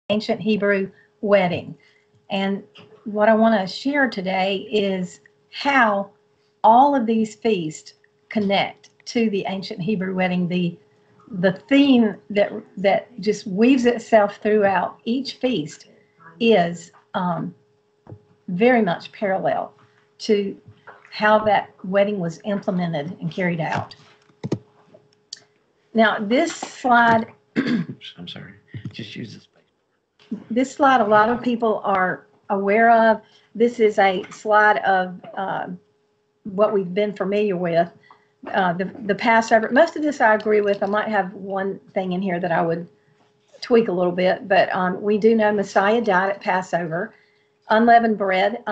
ancient Hebrew wedding. And what I want to share today is how all of these feasts connect to the ancient Hebrew wedding. The theme that just weaves itself throughout each feast is very much parallel to how that wedding was implemented and carried out. Now, this slide, I'm sorry, just use this. This slide a lot of people are aware of. This is a slide of what we've been familiar with, the Passover. Most of this I agree with. I might have one thing in here that I would tweak a little bit, but we do know Messiah died at Passover. Unleavened bread,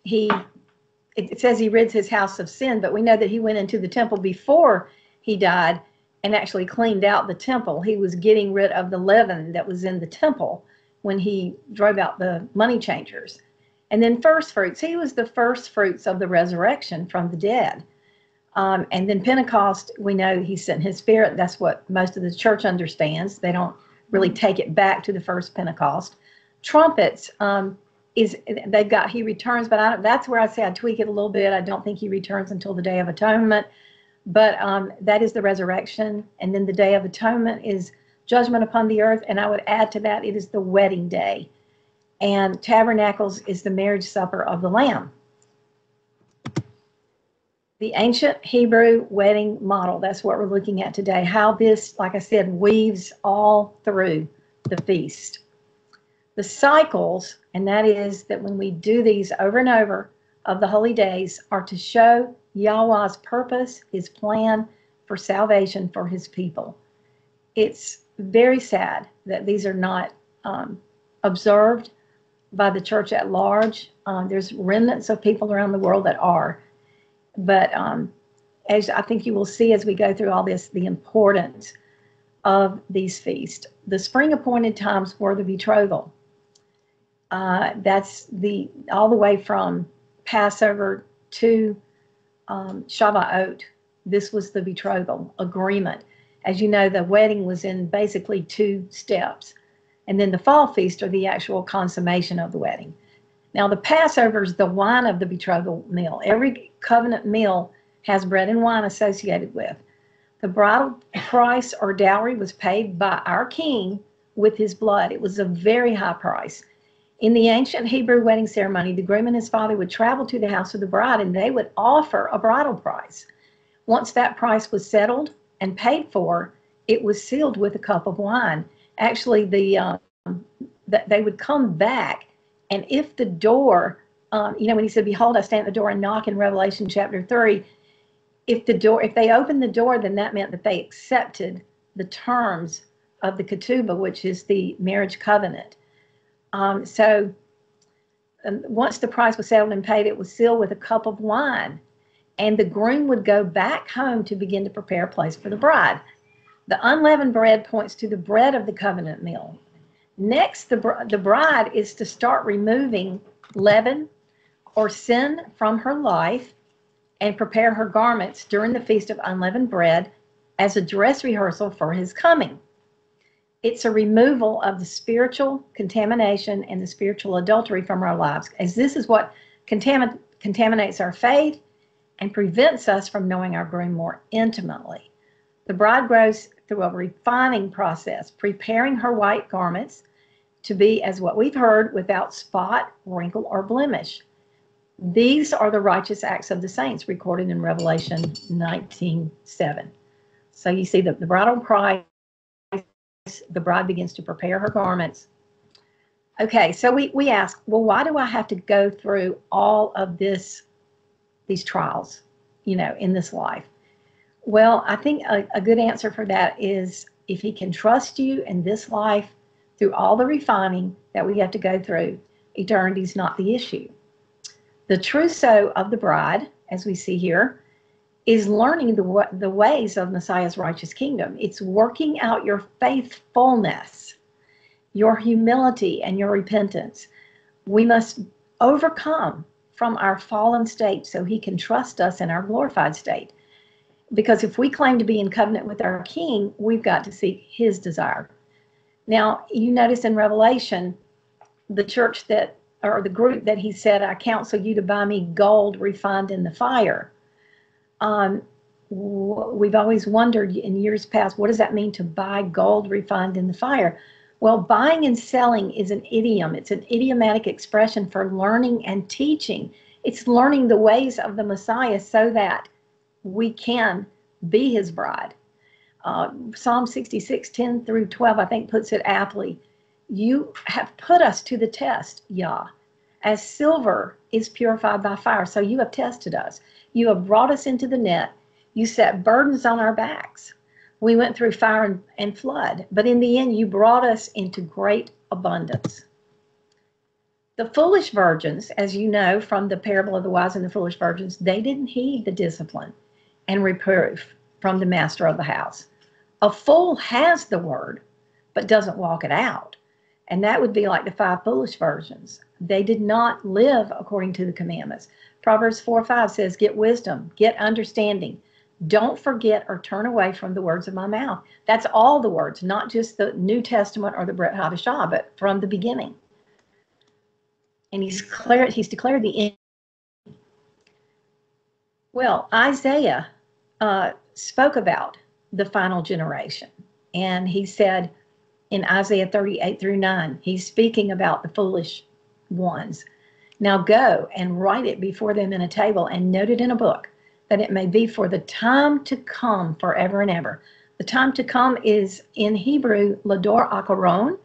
it says he rids his house of sin, but we know that he went into the temple before he died and actually cleaned out the temple. He was getting rid of the leaven that was in the temple when he drove out the money changers. And then first fruits, he was the first fruits of the resurrection from the dead. And then Pentecost, we know he sent his spirit. That's what most of the church understands. They don't really take it back to the first Pentecost. Trumpets, they've got he returns, but that's where I say I tweak it a little bit. I don't think he returns until the Day of Atonement. But that is the resurrection. And then the Day of Atonement is judgment upon the earth. And I would add to that, it is the wedding day. And tabernacles is the marriage supper of the Lamb. The ancient Hebrew wedding model, that's what we're looking at today. How this, like I said, weaves all through the feast. The cycles, and that is that when we do these over and over of the holy days, are to show Yahweh's purpose, his plan for salvation for his people. It's very sad that these are not observed by the church at large. There's remnants of people around the world that are. But as I think you will see as we go through all this, the importance of these feasts. The spring appointed times were the betrothal. That's all the way from Passover to Shavuot. This was the betrothal agreement. As you know, the wedding was in basically 2 steps. And then the fall feast are the actual consummation of the wedding. Now, the Passover is the wine of the betrothal meal. Every covenant meal has bread and wine associated with. The bridal price or dowry was paid by our king with his blood. It was a very high price. In the ancient Hebrew wedding ceremony, the groom and his father would travel to the house of the bride and they would offer a bridal price. Once that price was settled and paid for, it was sealed with a cup of wine. Actually, they would come back, and if the door, when he said, "Behold, I stand at the door and knock" in Revelation chapter 3, if they opened the door, then that meant that they accepted the terms of the ketubah, which is the marriage covenant. So once the price was settled and paid, it was sealed with a cup of wine, and the groom would go back home to begin to prepare a place for the bride. The unleavened bread points to the bread of the covenant meal. Next, the bride is to start removing leaven or sin from her life and prepare her garments during the Feast of Unleavened Bread as a dress rehearsal for his coming. It's a removal of the spiritual contamination and the spiritual adultery from our lives, as this is what contaminates our faith and prevents us from knowing our groom more intimately. The bride grows through a refining process, preparing her white garments to be, as what we've heard, without spot, wrinkle, or blemish. These are the righteous acts of the saints recorded in Revelation 19:7. So you see the bridal price, the bride begins to prepare her garments. Okay, so we ask, well, why do I have to go through all of these trials, in this life? Well, I think a good answer for that is if he can trust you in this life through all the refining that we have to go through, eternity is not the issue. The trousseau of the bride, as we see here, is learning the ways of Messiah's righteous kingdom. It's working out your faithfulness, your humility, and your repentance. We must overcome from our fallen state so he can trust us in our glorified state. Because if we claim to be in covenant with our king, we've got to seek his desire. Now, you notice in Revelation, the church that, or the group that he said, I counsel you to buy me gold refined in the fire. We've always wondered in years past, what does that mean to buy gold refined in the fire? Well, buying and selling is an idiom. It's an idiomatic expression for learning and teaching. It's learning the ways of the Messiah so that we can be his bride. Psalm 66, 10 through 12, I think puts it aptly. You have put us to the test, Yah, as silver is purified by fire. So you have tested us. You have brought us into the net. You set burdens on our backs. We went through fire and flood, but in the end, you brought us into great abundance. The foolish virgins, as you know from the parable of the wise and the foolish virgins, they didn't heed the discipline and reproof from the master of the house. A fool has the word, but doesn't walk it out. And that would be like the 5 foolish virgins. They did not live according to the commandments. Proverbs 4:5 says, get wisdom, get understanding. Don't forget or turn away from the words of my mouth. That's all the words, not just the New Testament or the Brit Hadashah, but from the beginning. And he's declared the end. Well, Isaiah spoke about the final generation. And he said in Isaiah 38-9, he's speaking about the foolish ones. Now go and write it before them in a table and note it in a book, that it may be for the time to come forever and ever. The time to come is in Hebrew, Lador Akaron,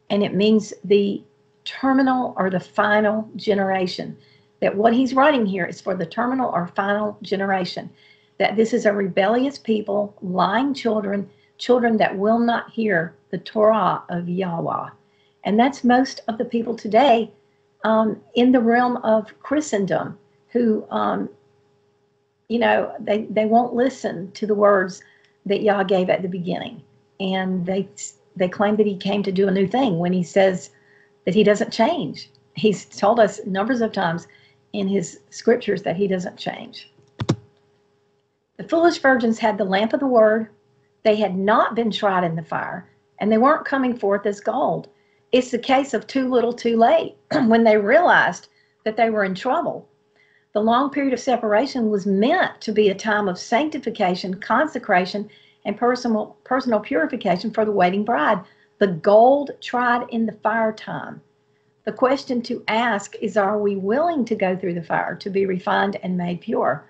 and it means the terminal or the final generation. That what he's writing here is for the terminal or final generation. That this is a rebellious people, lying children, children that will not hear the Torah of Yahweh. And that's most of the people today in the realm of Christendom who, they won't listen to the words that Yah gave at the beginning. And they claim that he came to do a new thing when he says that he doesn't change. He's told us numbers of times in his scriptures that he doesn't change. The foolish virgins had the lamp of the word. They had not been tried in the fire, and they weren't coming forth as gold. It's the case of too little, too late. When they realized that they were in trouble, the long period of separation was meant to be a time of sanctification, consecration, and personal purification for the waiting bride. The gold tried in the fire time. The question to ask is, are we willing to go through the fire to be refined and made pure?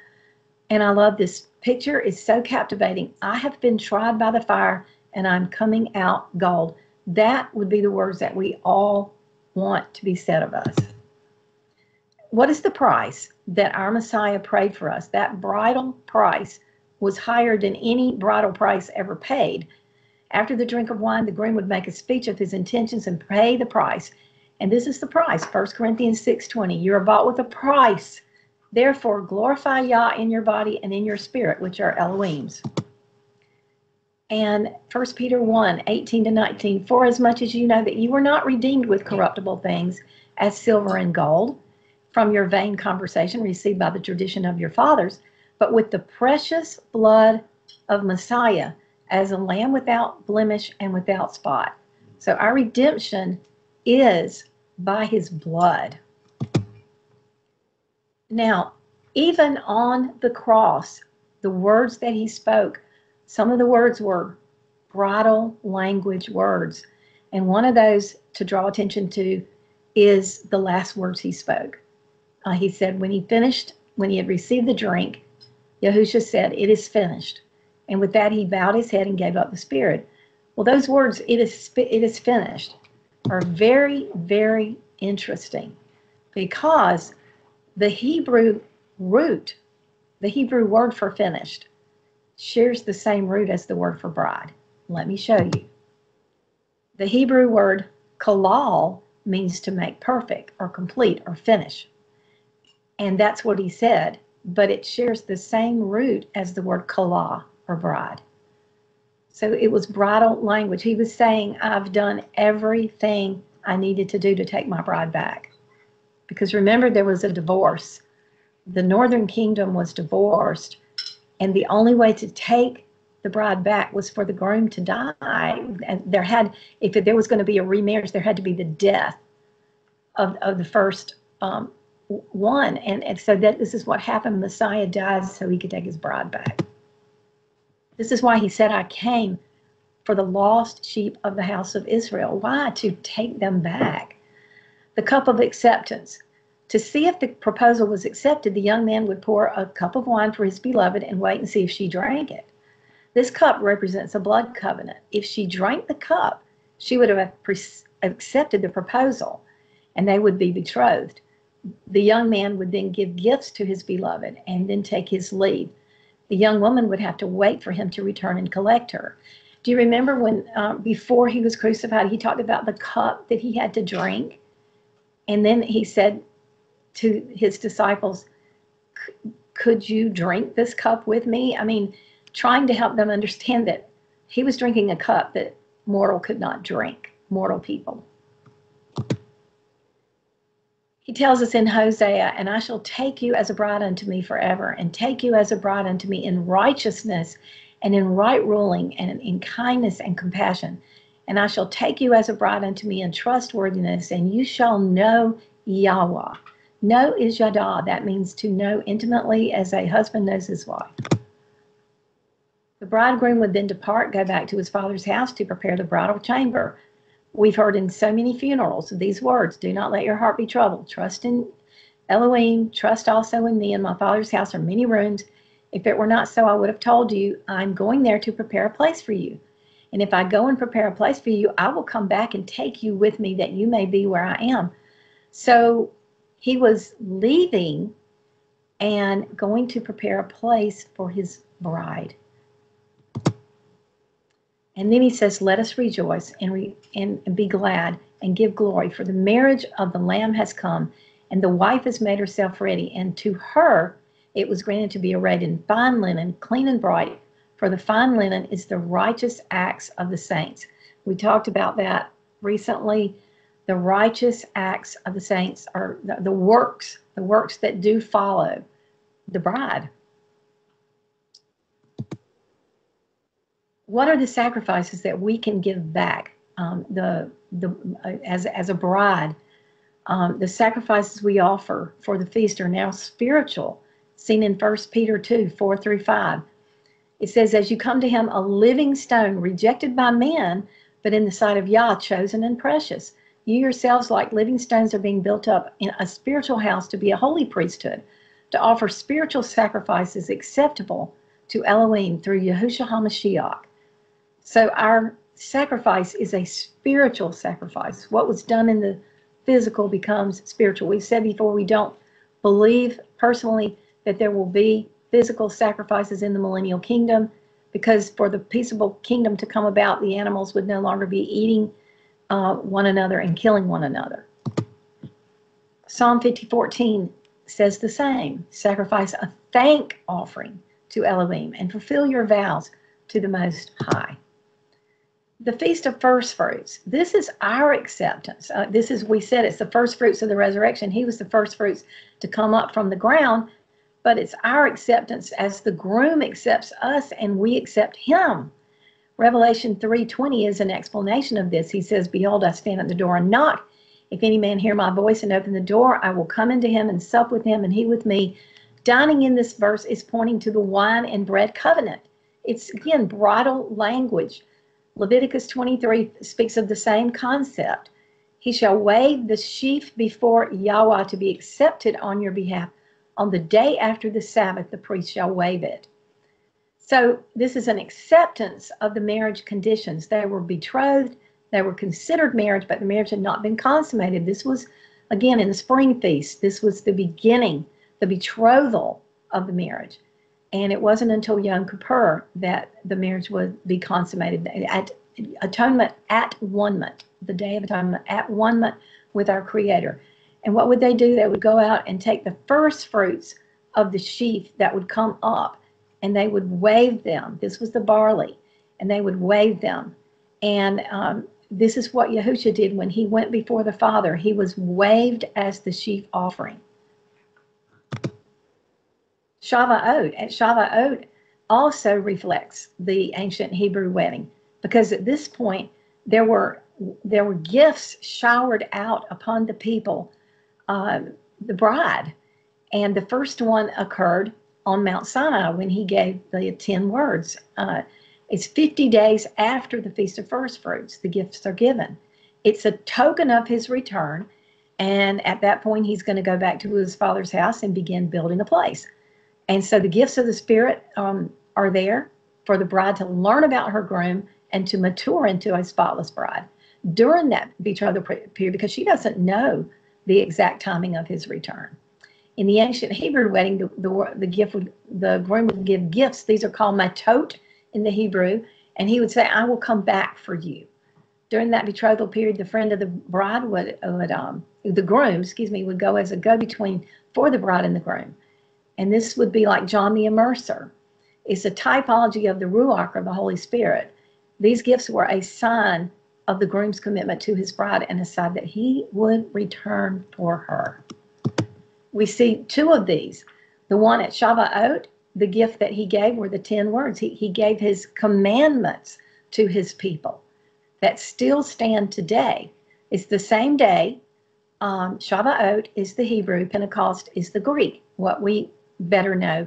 And I love this picture. It's so captivating. I have been tried by the fire and I'm coming out gold. That would be the words that we all want to be said of us. What is the price that our Messiah paid for us? That bridal price was higher than any bridal price ever paid. After the drink of wine, the groom would make a speech of his intentions and pay the price. And this is the price, 1 Corinthians 6:20. You are bought with a price. Therefore, glorify Yah in your body and in your spirit, which are Elohim's. And 1 Peter 1:18-19, for as much as you know that you were not redeemed with corruptible things as silver and gold from your vain conversation received by the tradition of your fathers, but with the precious blood of Messiah as a lamb without blemish and without spot. So our redemption is by his blood. Now, even on the cross, the words that he spoke, some of the words were bridal language words. And one of those to draw attention to is the last words he spoke. He said when he had received the drink, Yahushua said, it is finished. And with that, he bowed his head and gave up the spirit. Well, those words, it is finished, are very, very interesting because the Hebrew root, the Hebrew word for finished, shares the same root as the word for bride. Let me show you. The Hebrew word kalal means to make perfect or complete or finish. And that's what he said, but it shares the same root as the word kala or bride. So it was bridal language. He was saying, I've done everything I needed to do to take my bride back. Because remember, there was a divorce. The northern kingdom was divorced. And the only way to take the bride back was for the groom to die. And if there was going to be a remarriage, there had to be the death of the first one. And so this is what happened. Messiah dies so he could take his bride back. This is why he said, I came for the lost sheep of the house of Israel. Why? To take them back. The cup of acceptance. To see if the proposal was accepted, the young man would pour a cup of wine for his beloved and wait and see if she drank it. This cup represents a blood covenant. If she drank the cup, she would have accepted the proposal, and they would be betrothed. The young man would then give gifts to his beloved and then take his leave. The young woman would have to wait for him to return and collect her. Do you remember when, before he was crucified, he talked about the cup that he had to drink? And then he said to his disciples, could you drink this cup with me? I mean, trying to help them understand that he was drinking a cup that mortal could not drink, mortal people. He tells us in Hosea, and I shall take you as a bride unto me forever, and take you as a bride unto me in righteousness and in right ruling and in kindness and compassion. And I shall take you as a bride unto me in trustworthiness, and you shall know Yahweh. Know is Yada. That means to know intimately as a husband knows his wife. The bridegroom would then depart, go back to his father's house to prepare the bridal chamber. We've heard in so many funerals these words, do not let your heart be troubled. Trust in Elohim, trust also in me. In my father's house are many rooms. If it were not so, I would have told you, I'm going there to prepare a place for you. And if I go and prepare a place for you, I will come back and take you with me that you may be where I am. So he was leaving and going to prepare a place for his bride. And then he says, let us rejoice and be glad and give glory, for the marriage of the Lamb has come, and the wife has made herself ready. And to her it was granted to be arrayed in fine linen, clean and bright, for the fine linen is the righteous acts of the saints. We talked about that recently. The righteous acts of the saints are the works that do follow the bride. What are the sacrifices that we can give back as a bride? The sacrifices we offer for the feast are now spiritual, seen in 1 Peter 2, 4 through 5. It says, as you come to him, a living stone, rejected by men, but in the sight of Yah, chosen and precious. You yourselves, like living stones, are being built up in a spiritual house to be a holy priesthood, to offer spiritual sacrifices acceptable to Elohim through Yahushua HaMashiach. So our sacrifice is a spiritual sacrifice. What was done in the physical becomes spiritual. We've said before, we don't believe personally that there will be physical sacrifices in the millennial kingdom, because for the peaceable kingdom to come about, the animals would no longer be eating one another and killing one another. Psalm 50:14 says the same. Sacrifice a thank offering to Elohim and fulfill your vows to the Most High. The Feast of First Fruits. This is our acceptance. We said it's the first fruits of the resurrection. He was the first fruits to come up from the ground, but it's our acceptance as the groom accepts us and we accept him. Revelation 3:20 is an explanation of this. He says, behold, I stand at the door and knock. If any man hear my voice and open the door, I will come into him and sup with him and he with me. Dining in this verse is pointing to the wine and bread covenant. It's, again, bridal language. Leviticus 23 speaks of the same concept. He shall wave the sheaf before Yahweh to be accepted on your behalf. On the day after the Sabbath, the priest shall wave it. So this is an acceptance of the marriage conditions. They were betrothed. They were considered marriage, but the marriage had not been consummated. This was, again, in the spring feast. This was the beginning, the betrothal of the marriage. And it wasn't until Yom Kippur that the marriage would be consummated. At atonement, at one-ment, the Day of Atonement, at one-ment with our Creator. And what would they do? They would go out and take the first fruits of the sheaf that would come up, and they would wave them. This was the barley, and they would wave them. And this is what Yahushua did when he went before the Father. He was waved as the sheaf offering. Shavuot. At Shavuot, also reflects the ancient Hebrew wedding, because at this point there were gifts showered out upon the people, the bride, and the first one occurred on Mount Sinai when he gave the 10 words. It's 50 days after the Feast of First Fruits. The gifts are given. It's a token of his return, and at that point he's going to go back to his father's house and begin building a place. And so the gifts of the Spirit are there for the bride to learn about her groom and to mature into a spotless bride during that betrothal period, because she doesn't know the exact timing of his return. In the ancient Hebrew wedding, the groom would give gifts. These are called matot in the Hebrew, and he would say, "I will come back for you." During that betrothal period, the friend of the bride the groom, would go as a go-between for the bride and the groom. And this would be like John the Immerser. It's a typology of the Ruach, or the Holy Spirit. These gifts were a sign of the groom's commitment to his bride and a sign that he would return for her. We see two of these. The one at YHWH, the gift that he gave were the 10 words. He gave his commandments to his people that still stand today. It's the same day. YHWH is the Hebrew, Pentecost is the Greek, what we better know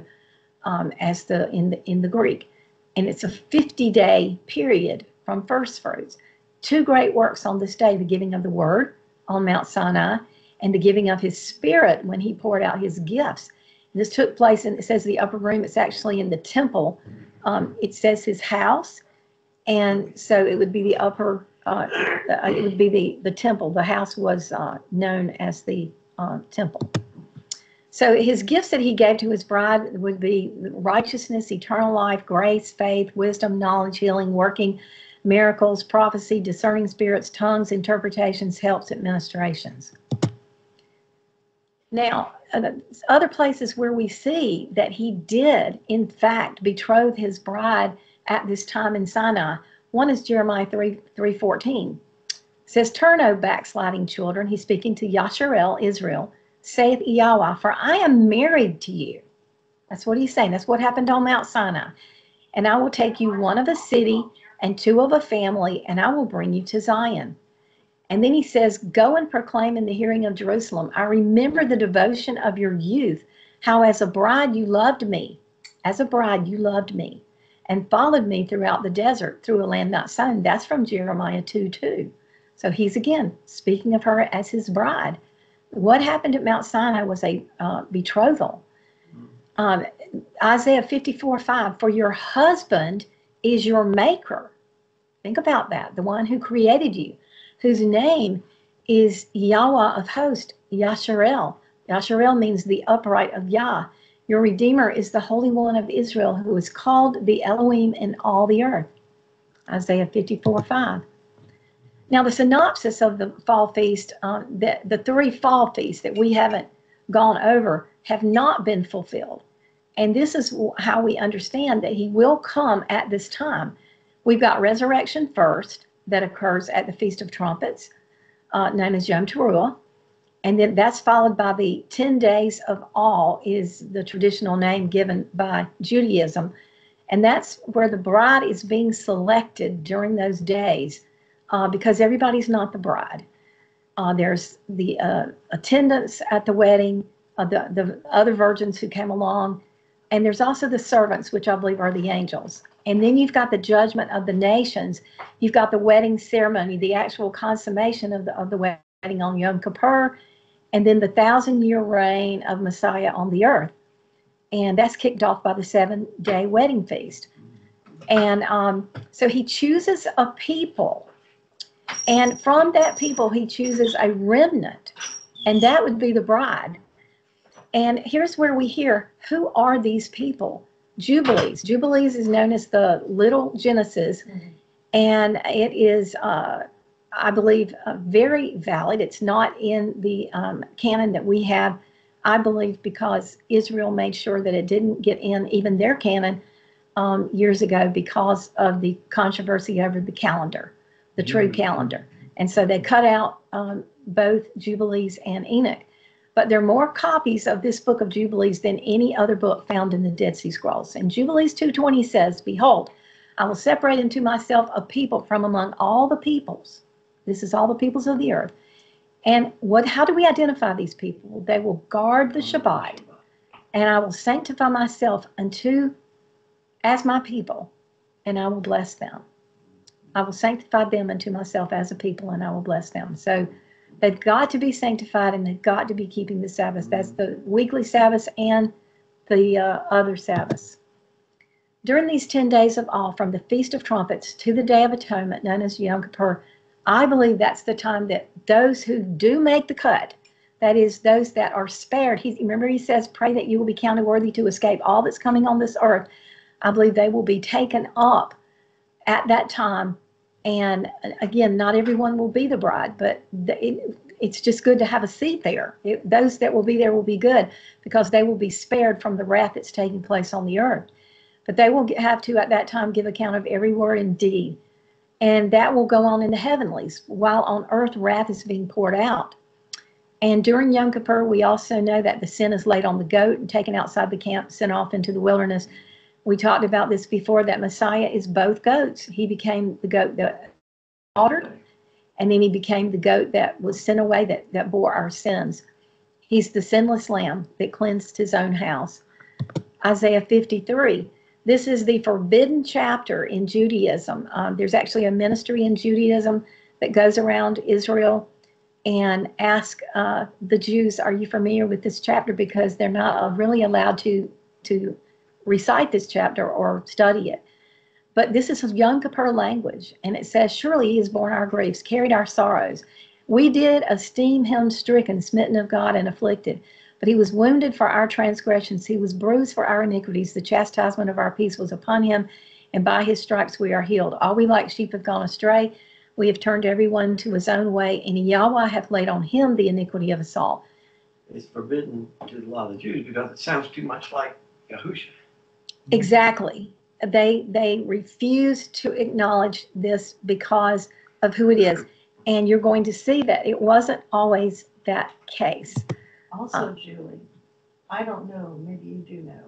as in the Greek. And it's a 50-day period from first fruits. Two great works on this day: the giving of the word on Mount Sinai, and the giving of his Spirit when he poured out his gifts. And this took place in, it says, the upper room. It's actually in the temple. It says his house, and so it would be the upper. It would be the temple. The house was known as the temple. So his gifts that he gave to his bride would be righteousness, eternal life, grace, faith, wisdom, knowledge, healing, working, miracles, prophecy, discerning spirits, tongues, interpretations, helps, administrations. Now, other places where we see that he did, in fact, betroth his bride at this time in Sinai. One is Jeremiah 3:14. It says, "Turn, O backsliding children," he's speaking to Yasharel, Israel, "saith Yahweh, for I am married to you." That's what he's saying. That's what happened on Mount Sinai. "And I will take you one of a city and two of a family, and I will bring you to Zion." And then he says, "Go and proclaim in the hearing of Jerusalem, I remember the devotion of your youth, how as a bride you loved me. As a bride you loved me, and followed me throughout the desert, through a land not sown." That's from Jeremiah 2:2. So he's again speaking of her as his bride. What happened at Mount Sinai was a betrothal. Isaiah 54:5, "For your husband is your maker." Think about that. The one who created you, whose name is Yahweh of hosts, Yasharel. Yasharel means the upright of Yah. Your Redeemer is the Holy One of Israel, who is called the Elohim in all the earth. Isaiah 54:5. Now, the synopsis of the fall feast, the three fall feasts that we haven't gone over, have not been fulfilled. And this is how we understand that he will come at this time. We've got resurrection first, that occurs at the Feast of Trumpets, known as Yom Teruah. And then that's followed by the 10 days of awe, is the traditional name given by Judaism. And that's where the bride is being selected during those days, because everybody's not the bride. There's the attendants at the wedding, the other virgins who came along, and there's also the servants, which I believe are the angels. And then you've got the judgment of the nations. You've got the wedding ceremony, the actual consummation of the wedding on Yom Kippur, and then the 1,000-year reign of Messiah on the earth. And that's kicked off by the 7-day wedding feast. And so he chooses a people. And from that people, he chooses a remnant. And that would be the bride. And here's where we hear, who are these people? Jubilees. Jubilees is known as the Little Genesis. And it is, I believe, very valid. It's not in the canon that we have, I believe, because Israel made sure that it didn't get in even their canon years ago because of the controversy over the calendar, the true calendar. And so they cut out both Jubilees and Enoch. But there are more copies of this book of Jubilees than any other book found in the Dead Sea Scrolls. And Jubilees 2:20 says, "Behold, I will separate unto myself a people from among all the peoples." This is all the peoples of the earth. And how do we identify these people? They will guard the Shabbat, and I will sanctify myself as my people, and I will bless them. I will sanctify them unto myself as a people, and I will bless them. So they've got to be sanctified, and they've got to be keeping the Sabbath. That's the weekly Sabbath and the other Sabbaths. During these 10 days of awe, from the Feast of Trumpets to the Day of Atonement, known as Yom Kippur, I believe that's the time that those who do make the cut, that is, those that are spared, remember he says, pray that you will be counted worthy to escape all that's coming on this earth. I believe they will be taken up at that time. And again, not everyone will be the bride, but it's just good to have a seat there. Those that will be there will be good, because they will be spared from the wrath that's taking place on the earth. But they will have to, at that time, give account of every word and deed. And that will go on in the heavenlies, while on earth wrath is being poured out. And during Yom Kippur, we also know that the sin is laid on the goat and taken outside the camp, sent off into the wilderness. We talked about this before, that Messiah is both goats. He became the goat that was slaughtered, and then he became the goat that was sent away, that bore our sins. He's the sinless lamb that cleansed his own house. Isaiah 53. This is the forbidden chapter in Judaism. There's actually a ministry in Judaism that goes around Israel and asks the Jews, are you familiar with this chapter? Because they're not really allowed to recite this chapter or study it. But this is Yom Kippur language, and it says, surely he has borne our griefs, carried our sorrows. We did esteem him stricken, smitten of God, and afflicted. But he was wounded for our transgressions. He was bruised for our iniquities. The chastisement of our peace was upon him, and by his stripes we are healed. All we like sheep have gone astray. We have turned everyone to his own way, and Yahweh hath laid on him the iniquity of us all. It's forbidden to a lot of the Jews because it sounds too much like Yahusha. Exactly. They refuse to acknowledge this because of who it is. And you're going to see that it wasn't always that case. Also, Julie, I don't know, maybe you do know,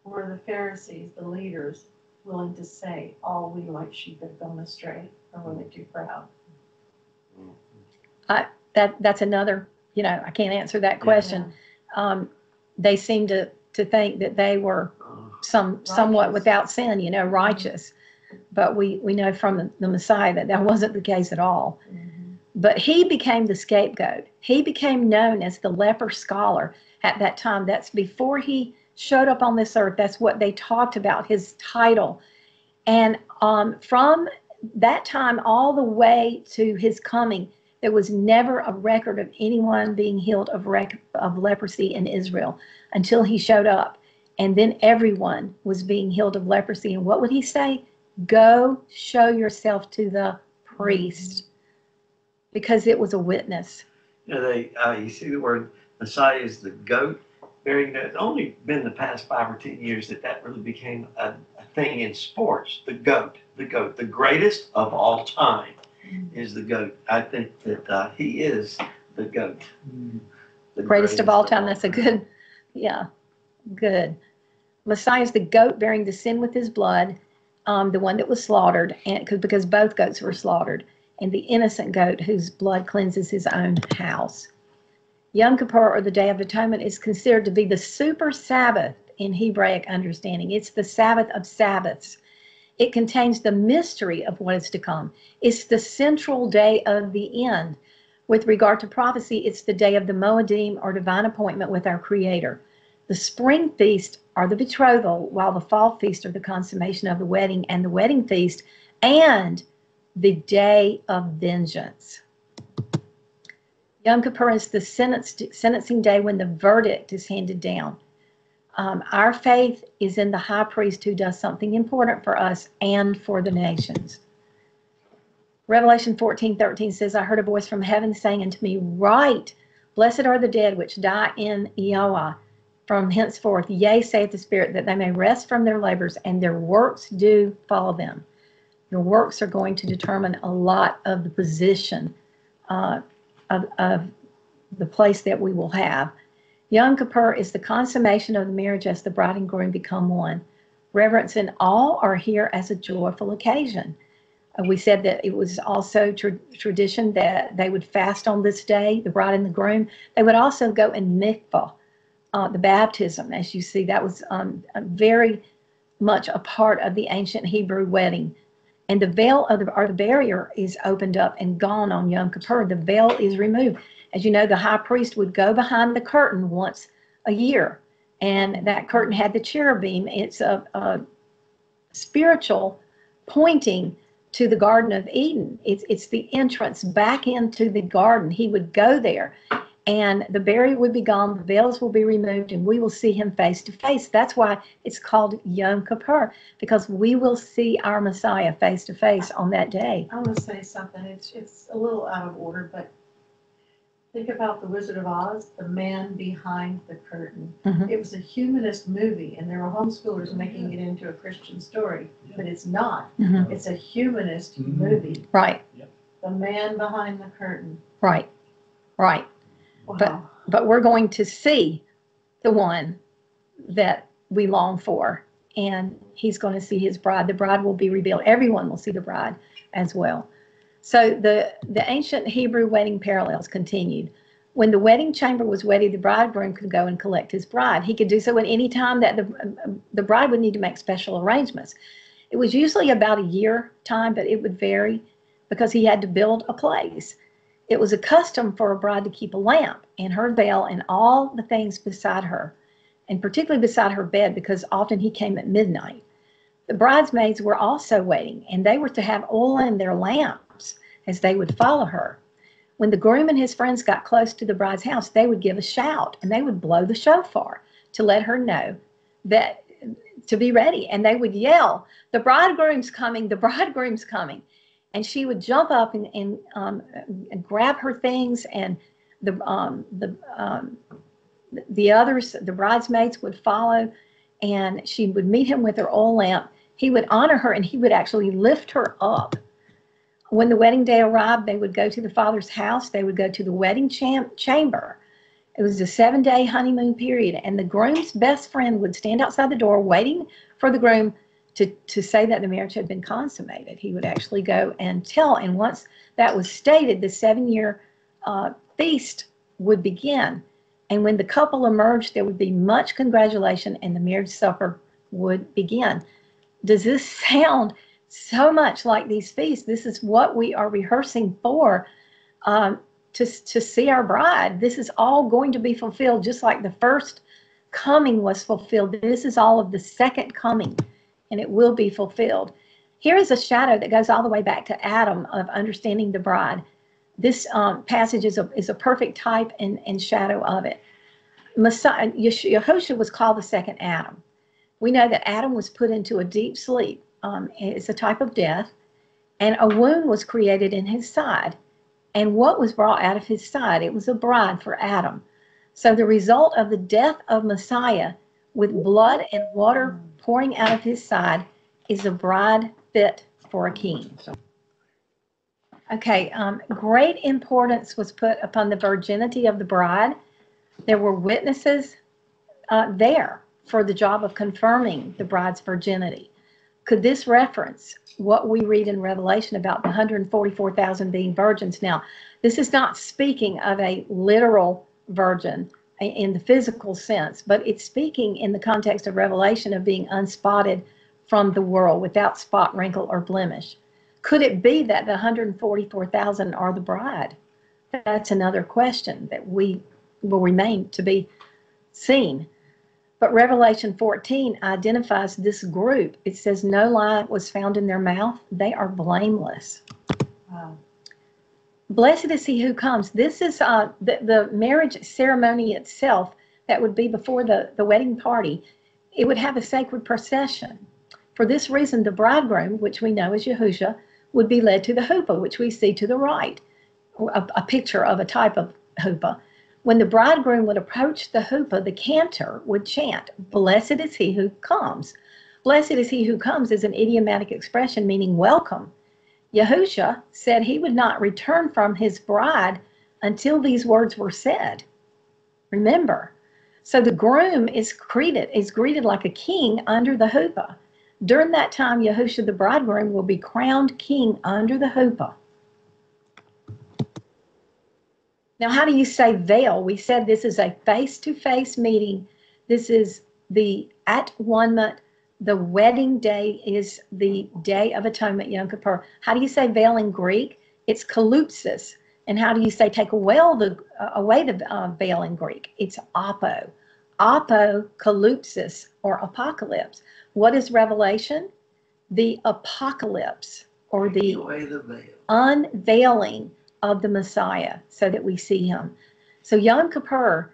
were the Pharisees, the leaders, willing to say, all we like sheep have gone astray, or were they too proud? That's another, I can't answer that question. Yeah. They seem to think that they were somewhat without sin, righteous. But we know from the Messiah that wasn't the case at all. Mm-hmm. But he became the scapegoat. He became known as the leper scholar at that time. That's before he showed up on this earth. That's what they talked about, his title. And from that time all the way to his coming, there was never a record of anyone being healed of leprosy in Israel until he showed up. And then everyone was being healed of leprosy. And what would he say? Go show yourself to the priest. Because it was a witness. You see the word Messiah is the goat bearing. It's only been the past 5 or 10 years that really became a thing in sports. The goat, the greatest of all time is the goat. I think that he is the goat. The greatest of all time. That's a good, good. Messiah is the goat bearing the sin with his blood, the one that was slaughtered, and because both goats were slaughtered. And the innocent goat whose blood cleanses his own house. Yom Kippur, or the Day of Atonement, is considered to be the super Sabbath in Hebraic understanding. It's the Sabbath of Sabbaths. It contains the mystery of what is to come. It's the central day of the end. With regard to prophecy, it's the day of the Moedim, or divine appointment with our Creator. The spring feast are the betrothal, while the fall feast are the consummation of the wedding and the wedding feast, and the day of vengeance. Yom Kippur is the sentencing day when the verdict is handed down. Our faith is in the high priest who does something important for us and for the nations. Revelation 14:13 says, I heard a voice from heaven saying unto me, write, blessed are the dead which die in Yahweh from henceforth. Yea, saith the Spirit, that they may rest from their labors, and their works do follow them. Your works are going to determine a lot of the position of the place that we will have. Yom Kippur is the consummation of the marriage as the bride and groom become one. Reverence and awe are here as a joyful occasion. We said that it was also tradition that they would fast on this day, the bride and the groom. They would also go in mikvah, the baptism, as you see. That was very much a part of the ancient Hebrew wedding. And the veil of the barrier is opened up and gone on Yom Kippur. The veil is removed. As you know, the high priest would go behind the curtain once a year, and that curtain had the cherubim. It's a spiritual pointing to the Garden of Eden. It's the entrance back into the garden. He would go there, and the barrier would be gone, the veils will be removed, and we will see him face to face. That's why it's called Yom Kippur, because we will see our Messiah face to face on that day. I want to say something. It's a little out of order, but think about The Wizard of Oz, the man behind the curtain. Mhm. It was a humanist movie, and there were homeschoolers making it into a Christian story, but it's not. Mhm. It's a humanist movie. Right, The man behind the curtain. right, right. Wow. But we're going to see the one that we long for, and he's going to see his bride. The bride will be revealed. Everyone will see the bride as well. So the ancient Hebrew wedding parallels continued. When the wedding chamber was ready, the bridegroom could go and collect his bride. He could do so at any time that the bride would need to make special arrangements. It was usually about a year time, but it would vary because he had to build a place. It was a custom for a bride to keep a lamp and her veil and all the things beside her, and particularly beside her bed, because often he came at midnight. The bridesmaids were also waiting, and they were to have oil in their lamps as they would follow her. When the groom and his friends got close to the bride's house, they would give a shout, and they would blow the shofar to let her know that to be ready. And they would yell, "The bridegroom's coming, the bridegroom's coming." And she would jump up and grab her things, and the others, the bridesmaids, would follow, and she would meet him with her oil lamp. He would honor her, and he would actually lift her up. When the wedding day arrived, they would go to the father's house. They would go to the wedding chamber. It was a 7-day honeymoon period, and the groom's best friend would stand outside the door waiting for the groom to say that the marriage had been consummated. He would actually go and tell, and once that was stated, the 7-year feast would begin. And when the couple emerged, there would be much congratulation, and the marriage supper would begin. Does this sound so much like these feasts? This is what we are rehearsing for, to see our bride. This is all going to be fulfilled, just like the first coming was fulfilled. This is all of the second coming, and it will be fulfilled. Here is a shadow that goes all the way back to Adam of understanding the bride. This passage is a perfect type and shadow of it. Messiah, Yahushua was called the second Adam. We know that Adam was put into a deep sleep. It's a type of death, and a wound was created in his side. And what was brought out of his side? It was a bride for Adam. So the result of the death of Messiah, with blood and water pouring out of his side, is a bride fit for a king. Okay, great importance was put upon the virginity of the bride. There were witnesses there for the job of confirming the bride's virginity. Could this reference what we read in Revelation about the 144,000 being virgins? Now, this is not speaking of a literal virgin in the physical sense, but it's speaking in the context of Revelation of being unspotted from the world, without spot, wrinkle, or blemish. Could it be that the 144,000 are the bride? That's another question that we will remain to be seen. But Revelation 14 identifies this group. It says, "No lie was found in their mouth. They are blameless." Wow. Blessed is he who comes. This is the marriage ceremony itself that would be before the wedding party. It would have a sacred procession. For this reason, the bridegroom, which we know as Yahushua, would be led to the huppah, which we see to the right, a picture of a type of huppah. When the bridegroom would approach the huppah, the cantor would chant, "Blessed is he who comes." Blessed is he who comes is an idiomatic expression meaning welcome. Yahushua said he would not return from his bride until these words were said. Remember. So the groom is greeted like a king under the chuppah. During that time, Yahushua the bridegroom will be crowned king under the chuppah. Now, how do you say veil? We said this is a face-to-face meeting. This is the at-one-ment. The wedding day is the Day of Atonement, Yom Kippur. How do you say veil in Greek? It's kalupsis. And how do you say take away the veil in Greek? It's apo. Apocalypsis or apocalypse. What is Revelation? The apocalypse or the unveiling of the Messiah so that we see him. So Yom Kippur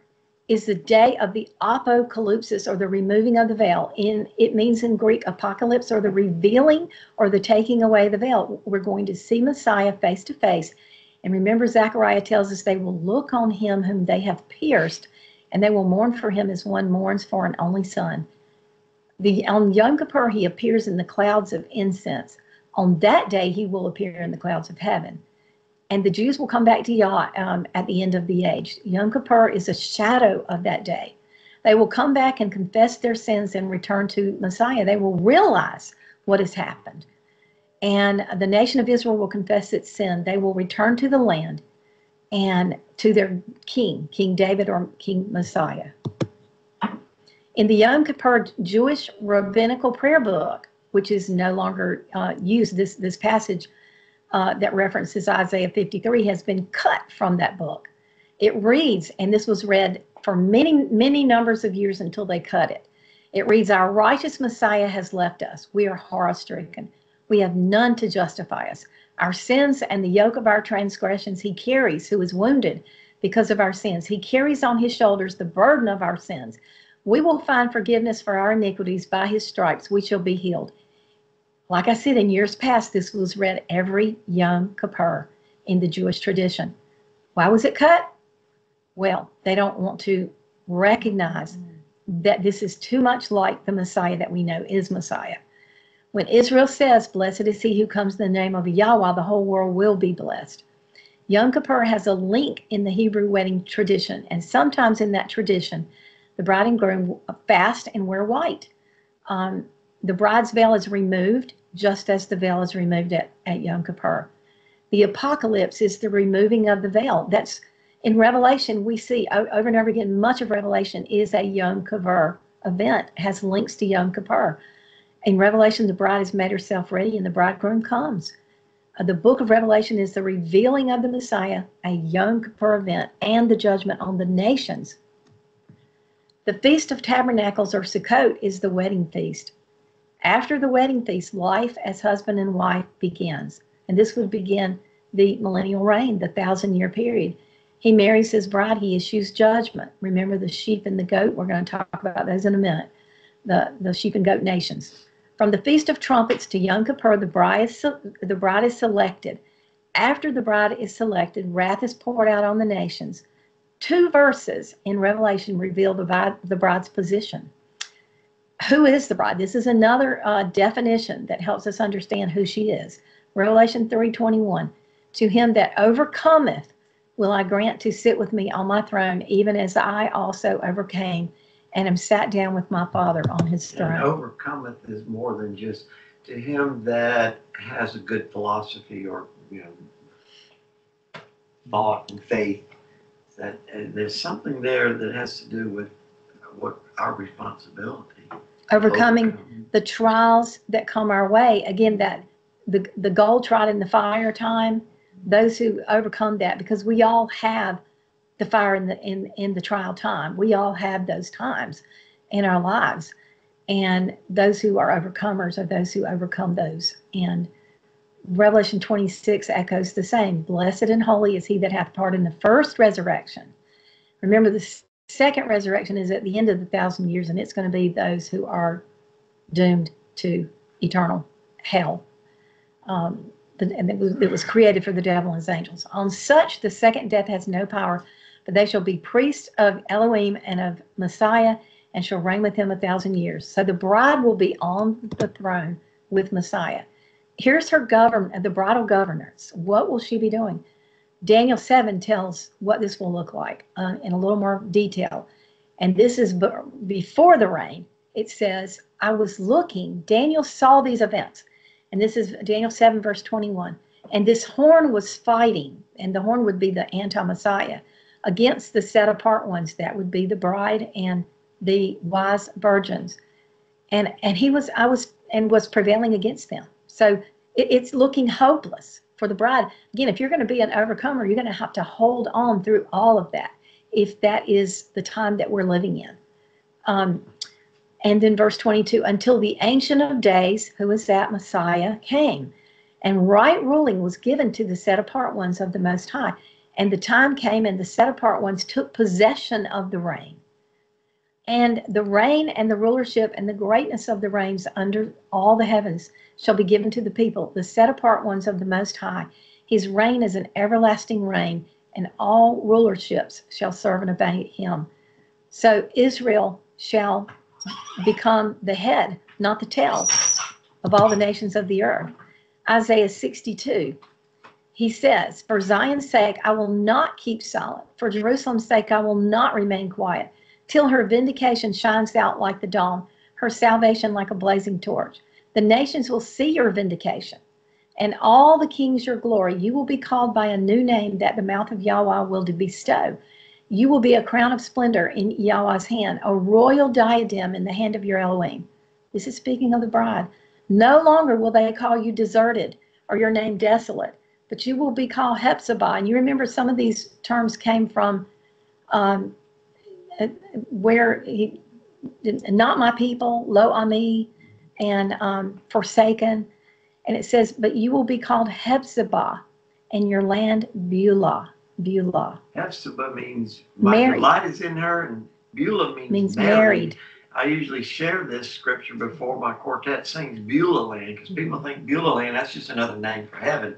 is the day of the apocalypsis or the removing of the veil. It means in Greek apocalypse or the revealing or the taking away the veil. We're going to see Messiah face to face. And remember, Zechariah tells us they will look on him whom they have pierced, and they will mourn for him as one mourns for an only son. On Yom Kippur, he appears in the clouds of incense. On that day, he will appear in the clouds of heaven. And the Jews will come back to Yah at the end of the age. Yom Kippur is a shadow of that day. They will come back and confess their sins and return to Messiah. They will realize what has happened. And the nation of Israel will confess its sin. They will return to the land and to their king, King David or King Messiah. In the Yom Kippur Jewish rabbinical prayer book, which is no longer used, this passage that references Isaiah 53 has been cut from that book. It reads, and this was read for many, many numbers of years until they cut it. It reads, "Our righteous Messiah has left us. We are horror-stricken. We have none to justify us. Our sins and the yoke of our transgressions he carries, who is wounded because of our sins. He carries on his shoulders the burden of our sins. We will find forgiveness for our iniquities. By his stripes we shall be healed." Like I said, in years past, this was read every Yom Kippur in the Jewish tradition. Why was it cut? Well, they don't want to recognize that this is too much like the Messiah that we know is Messiah. When Israel says, "Blessed is he who comes in the name of Yahweh," the whole world will be blessed. Yom Kippur has a link in the Hebrew wedding tradition, and sometimes in that tradition, the bride and groom fast and wear white. The bride's veil is removed, just as the veil is removed at Yom Kippur. The apocalypse is the removing of the veil. That's in Revelation, we see over and over again, much of Revelation is a Yom Kippur event, has links to Yom Kippur. In Revelation, the bride has made herself ready and the bridegroom comes. The book of Revelation is the revealing of the Messiah, a Yom Kippur event, and the judgment on the nations. The Feast of Tabernacles, or Sukkot, is the wedding feast. After the wedding feast, life as husband and wife begins. And this would begin the millennial reign, the 1,000-year period. He marries his bride. He issues judgment. Remember the sheep and the goat? We're going to talk about those in a minute. The sheep and goat nations. From the Feast of Trumpets to Yom Kippur, the bride is selected. After the bride is selected, wrath is poured out on the nations. 2 verses in Revelation reveal the bride's position. Who is the bride? This is another definition that helps us understand who she is. Revelation 3:21. "To him that overcometh will I grant to sit with me on my throne, even as I also overcame and am sat down with my Father on his throne." And overcometh is more than just to him that has a good philosophy or thought and faith. That there's something there that has to do with what our responsibility. Overcoming the trials that come our way. Again, that the gold tried in the fire time, those who overcome that, because we all have the fire in the trial time. We all have those times in our lives. And those who are overcomers are those who overcome those. And Revelation 26 echoes the same. "Blessed and holy is he that hath part in the first resurrection." Remember, the second resurrection is at the end of the 1,000 years, and it's going to be those who are doomed to eternal hell. And it was created for the devil and his angels. "On such the second death has no power, but they shall be priests of Elohim and of Messiah, and shall reign with him 1,000 years. So the bride will be on the throne with Messiah. Here's her the bridal governance. What will she be doing? Daniel 7 tells what this will look like in a little more detail. And this is before the reign. It says, I was looking, Daniel saw these events. And this is Daniel 7, verse 21. And this horn was fighting, and the horn would be the anti-Messiah, against the set apart ones. That would be the bride and the wise virgins. And was prevailing against them. So it's looking hopeless for the bride. Again, if you're going to be an overcomer, you're going to have to hold on through all of that, if that is the time that we're living in. And then verse 22, until the Ancient of Days, who is that Messiah, came, and right ruling was given to the set apart ones of the Most High. And the time came, and the set apart ones took possession of the reign. And the reign and the rulership and the greatness of the reigns under all the heavens shall be given to the people, the set apart ones of the Most High. His reign is an everlasting reign, and all rulerships shall serve and obey him. So Israel shall become the head, not the tail, of all the nations of the earth. Isaiah 62, he says, for Zion's sake, I will not keep silent. For Jerusalem's sake, I will not remain quiet, till her vindication shines out like the dawn, her salvation like a blazing torch. The nations will see your vindication, and all the kings your glory. You will be called by a new name that the mouth of Yahweh will bestow. You will be a crown of splendor in Yahweh's hand, a royal diadem in the hand of your Elohim. This is speaking of the bride. No longer will they call you deserted or your name desolate, but you will be called Hephzibah. And you remember some of these terms came from where he, not my people, lo ami, and forsaken. And it says, but you will be called Hephzibah, and your land Beulah. Beulah. Hephzibah means my married. delight is in her, and Beulah means married. I usually share this scripture before my quartet sings Beulah land, because people think Beulah land, that's just another name for heaven.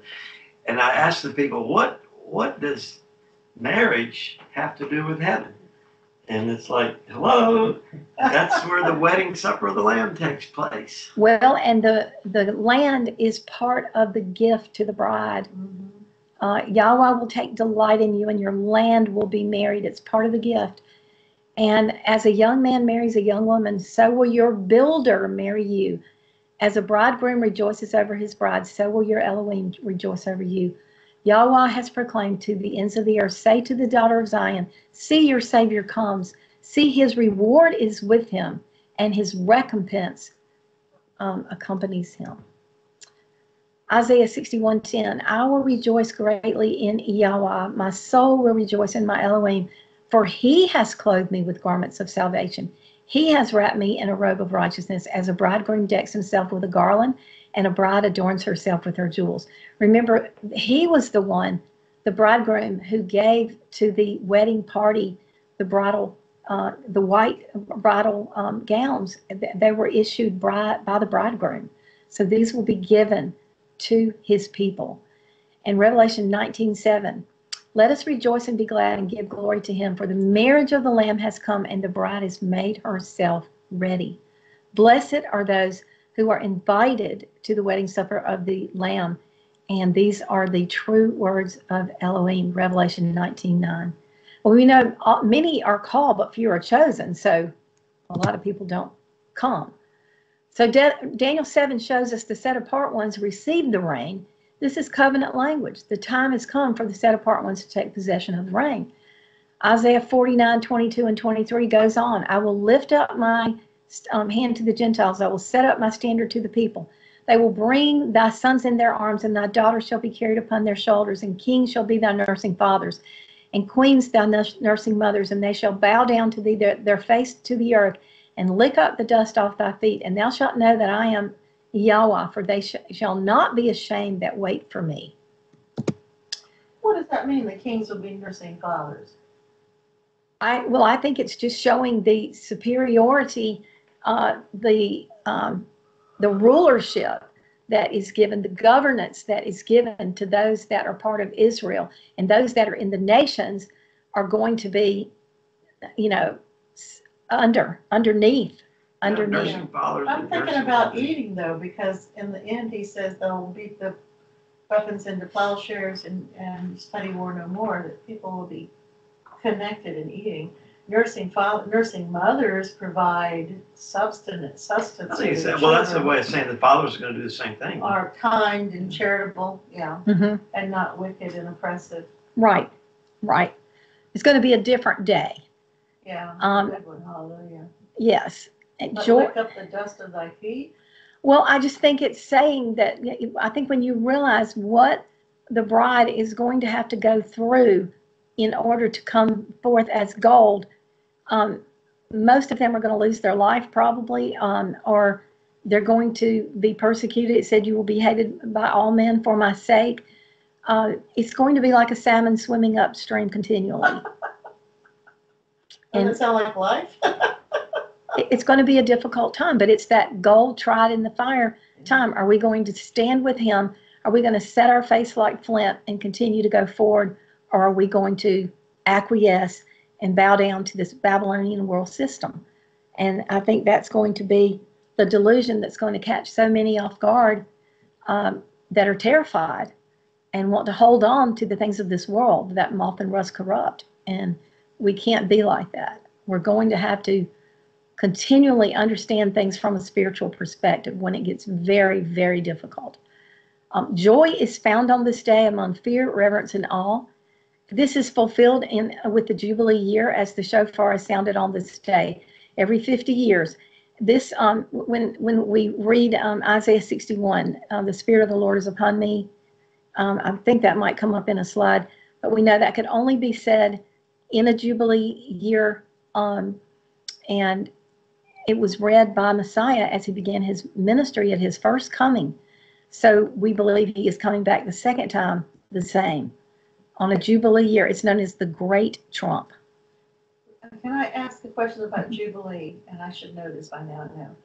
And I ask the people, what does marriage have to do with heaven? And it's like, hello, that's where the wedding supper of the Lamb takes place. Well, and the land is part of the gift to the bride. Yahweh will take delight in you, and your land will be married. It's part of the gift. And as a young man marries a young woman, so will your builder marry you. As a bridegroom rejoices over his bride, so will your Elohim rejoice over you. Yahweh has proclaimed to the ends of the earth, say to the daughter of Zion, see your Savior comes. See, his reward is with him, and his recompense accompanies him. Isaiah 61:10, I will rejoice greatly in Yahweh. My soul will rejoice in my Elohim, for he has clothed me with garments of salvation. He has wrapped me in a robe of righteousness, as a bridegroom decks himself with a garland, and a bride adorns herself with her jewels. Remember, he was the one, the bridegroom, who gave to the wedding party the bridal, the white bridal gowns. They were issued by the bridegroom. So these will be given to his people. And Revelation 19:7, let us rejoice and be glad and give glory to him, for the marriage of the Lamb has come, and the bride has made herself ready. Blessed are those who are invited to the wedding supper of the Lamb. And these are the true words of Elohim, Revelation 19:9. Well, we know many are called, but few are chosen. So a lot of people don't come. So Daniel 7 shows us the set apart ones received the reign. This is covenant language. The time has come for the set apart ones to take possession of the reign. Isaiah 49:22 and 23 goes on. I will lift up my hand to the Gentiles. I will set up my standard to the people. They will bring thy sons in their arms, and thy daughters shall be carried upon their shoulders, and kings shall be thy nursing fathers, and queens thy nursing mothers, and they shall bow down to thee, their face to the earth, and lick up the dust off thy feet. And thou shalt know that I am Yahweh, for they shall not be ashamed that wait for me. What does that mean, the kings will be nursing fathers? I think it's just showing the superiority, the rulership that is given, the governance that is given to those that are part of Israel, and those that are in the nations are going to be, underneath. Nursing fathers. I'm thinking about eating, though, because in the end he says they'll beat the weapons into plowshares and study war no more, that people will be connected and eating. Nursing mothers provide sustenance I for think their it's, well, that's the children, way of saying the fathers are going to do the same thing. are kind and charitable, yeah, Mm-hmm. and not wicked and oppressive. Right, right. It's going to be a different day. Yeah, good one, hallelujah. Yes. And But joy. lick up the dust of thy feet. Well, I just think it's saying that, I think when you realize what the bride is going to have to go through in order to come forth as gold, most of them are going to lose their life probably, or they're going to be persecuted. It said you will be hated by all men for my sake. It's going to be like a salmon swimming upstream continually. Doesn't it sound like life? It's going to be a difficult time, but it's that gold tried in the fire time. Are we going to stand with him? Are we going to set our face like flint and continue to go forward? Or are we going to acquiesce and bow down to this Babylonian world system? And I think that's going to be the delusion that's going to catch so many off guard, that are terrified and want to hold on to the things of this world that moth and rust corrupt. And we can't be like that. We're going to have to continually understand things from a spiritual perspective when it gets very, very difficult. Joy is found on this day among fear, reverence, and awe. This is fulfilled with the Jubilee year as the shofar is sounded on this day every 50 years. This, when we read Isaiah 61, the Spirit of the Lord is upon me. I think that might come up in a slide, but we know that could only be said in a Jubilee year, and it was read by Messiah as he began his ministry at his first coming. So we believe he is coming back the second time the same. On a Jubilee year, it's known as the Great Trump. Can I ask a question about Jubilee? And I should know this by now, I know.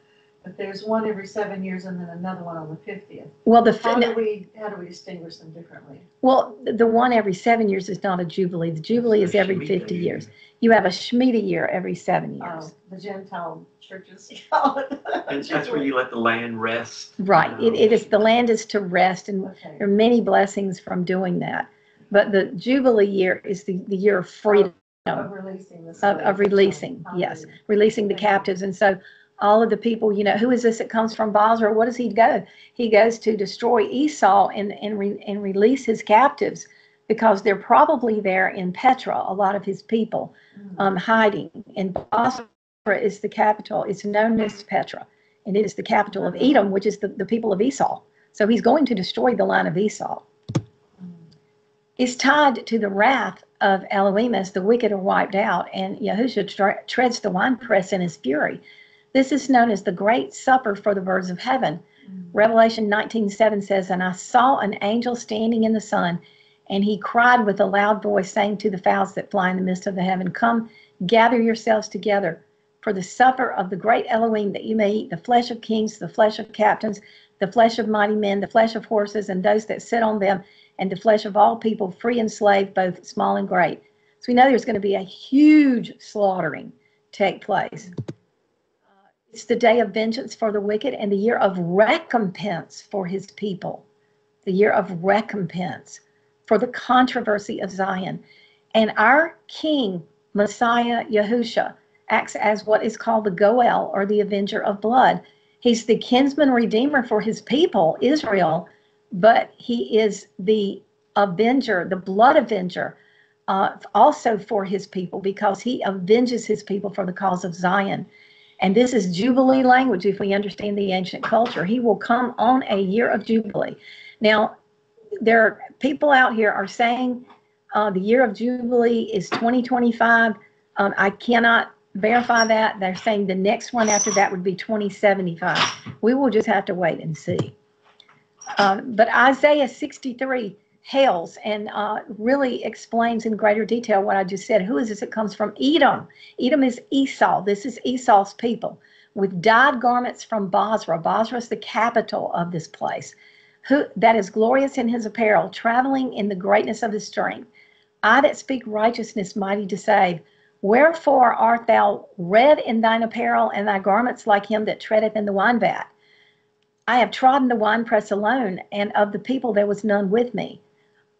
But there's one every 7 years and then another one on the 50th. Well, How do we distinguish them differently? Well, the one every 7 years is not a Jubilee. The Jubilee is every 50 years. You have a Shemitah year every 7 years. The Gentile churches call it. And that's where you let the land rest. Right. It is, the land is to rest, and Okay. there are many blessings from doing that. But the Jubilee year is the year of freedom. Of releasing the slaves. Of releasing, yes, releasing the captives. And so all of the people, who is this that comes from Basra? What does he go? He goes to destroy Esau and release his captives, because they're probably there in Petra, a lot of his people hiding. And Basra is the capital. It's known as Petra, and it is the capital of Edom, which is the people of Esau. So he's going to destroy the line of Esau. Is tied to the wrath of Elohim as the wicked are wiped out, and Yahushua treads the winepress in his fury. This is known as the great supper for the birds of heaven. Revelation 19:7 says, "And I saw an angel standing in the sun, and he cried with a loud voice, saying to the fowls that fly in the midst of the heaven, Come, gather yourselves together for the supper of the great Elohim, that you may eat the flesh of kings, the flesh of captains, the flesh of mighty men, the flesh of horses, and those that sit on them, and the flesh of all people, free and slave, both small and great." So we know there's going to be a huge slaughtering take place. It's the day of vengeance for the wicked and the year of recompense for his people. The year of recompense for the controversy of Zion. And our King, Messiah Yahushua, acts as what is called the Goel, or the avenger of blood. He's the kinsman redeemer for his people, Israel, but he is the avenger, the blood avenger, also for his people, because he avenges his people for the cause of Zion. And this is Jubilee language if we understand the ancient culture. He will come on a year of Jubilee. Now, there are people out here are saying the year of Jubilee is 2025. I cannot verify that. They're saying the next one after that would be 2075. We will just have to wait and see. But Isaiah 63 hails and really explains in greater detail what I just said. Who is this that comes from? Edom. Edom is Esau. This is Esau's people, with dyed garments from Basra. Basra is the capital of this place. Who that is glorious in his apparel, traveling in the greatness of his strength. I that speak righteousness, mighty to save. Wherefore art thou red in thine apparel, and thy garments like him that treadeth in the wine vat? I have trodden the winepress alone, and of the people there was none with me.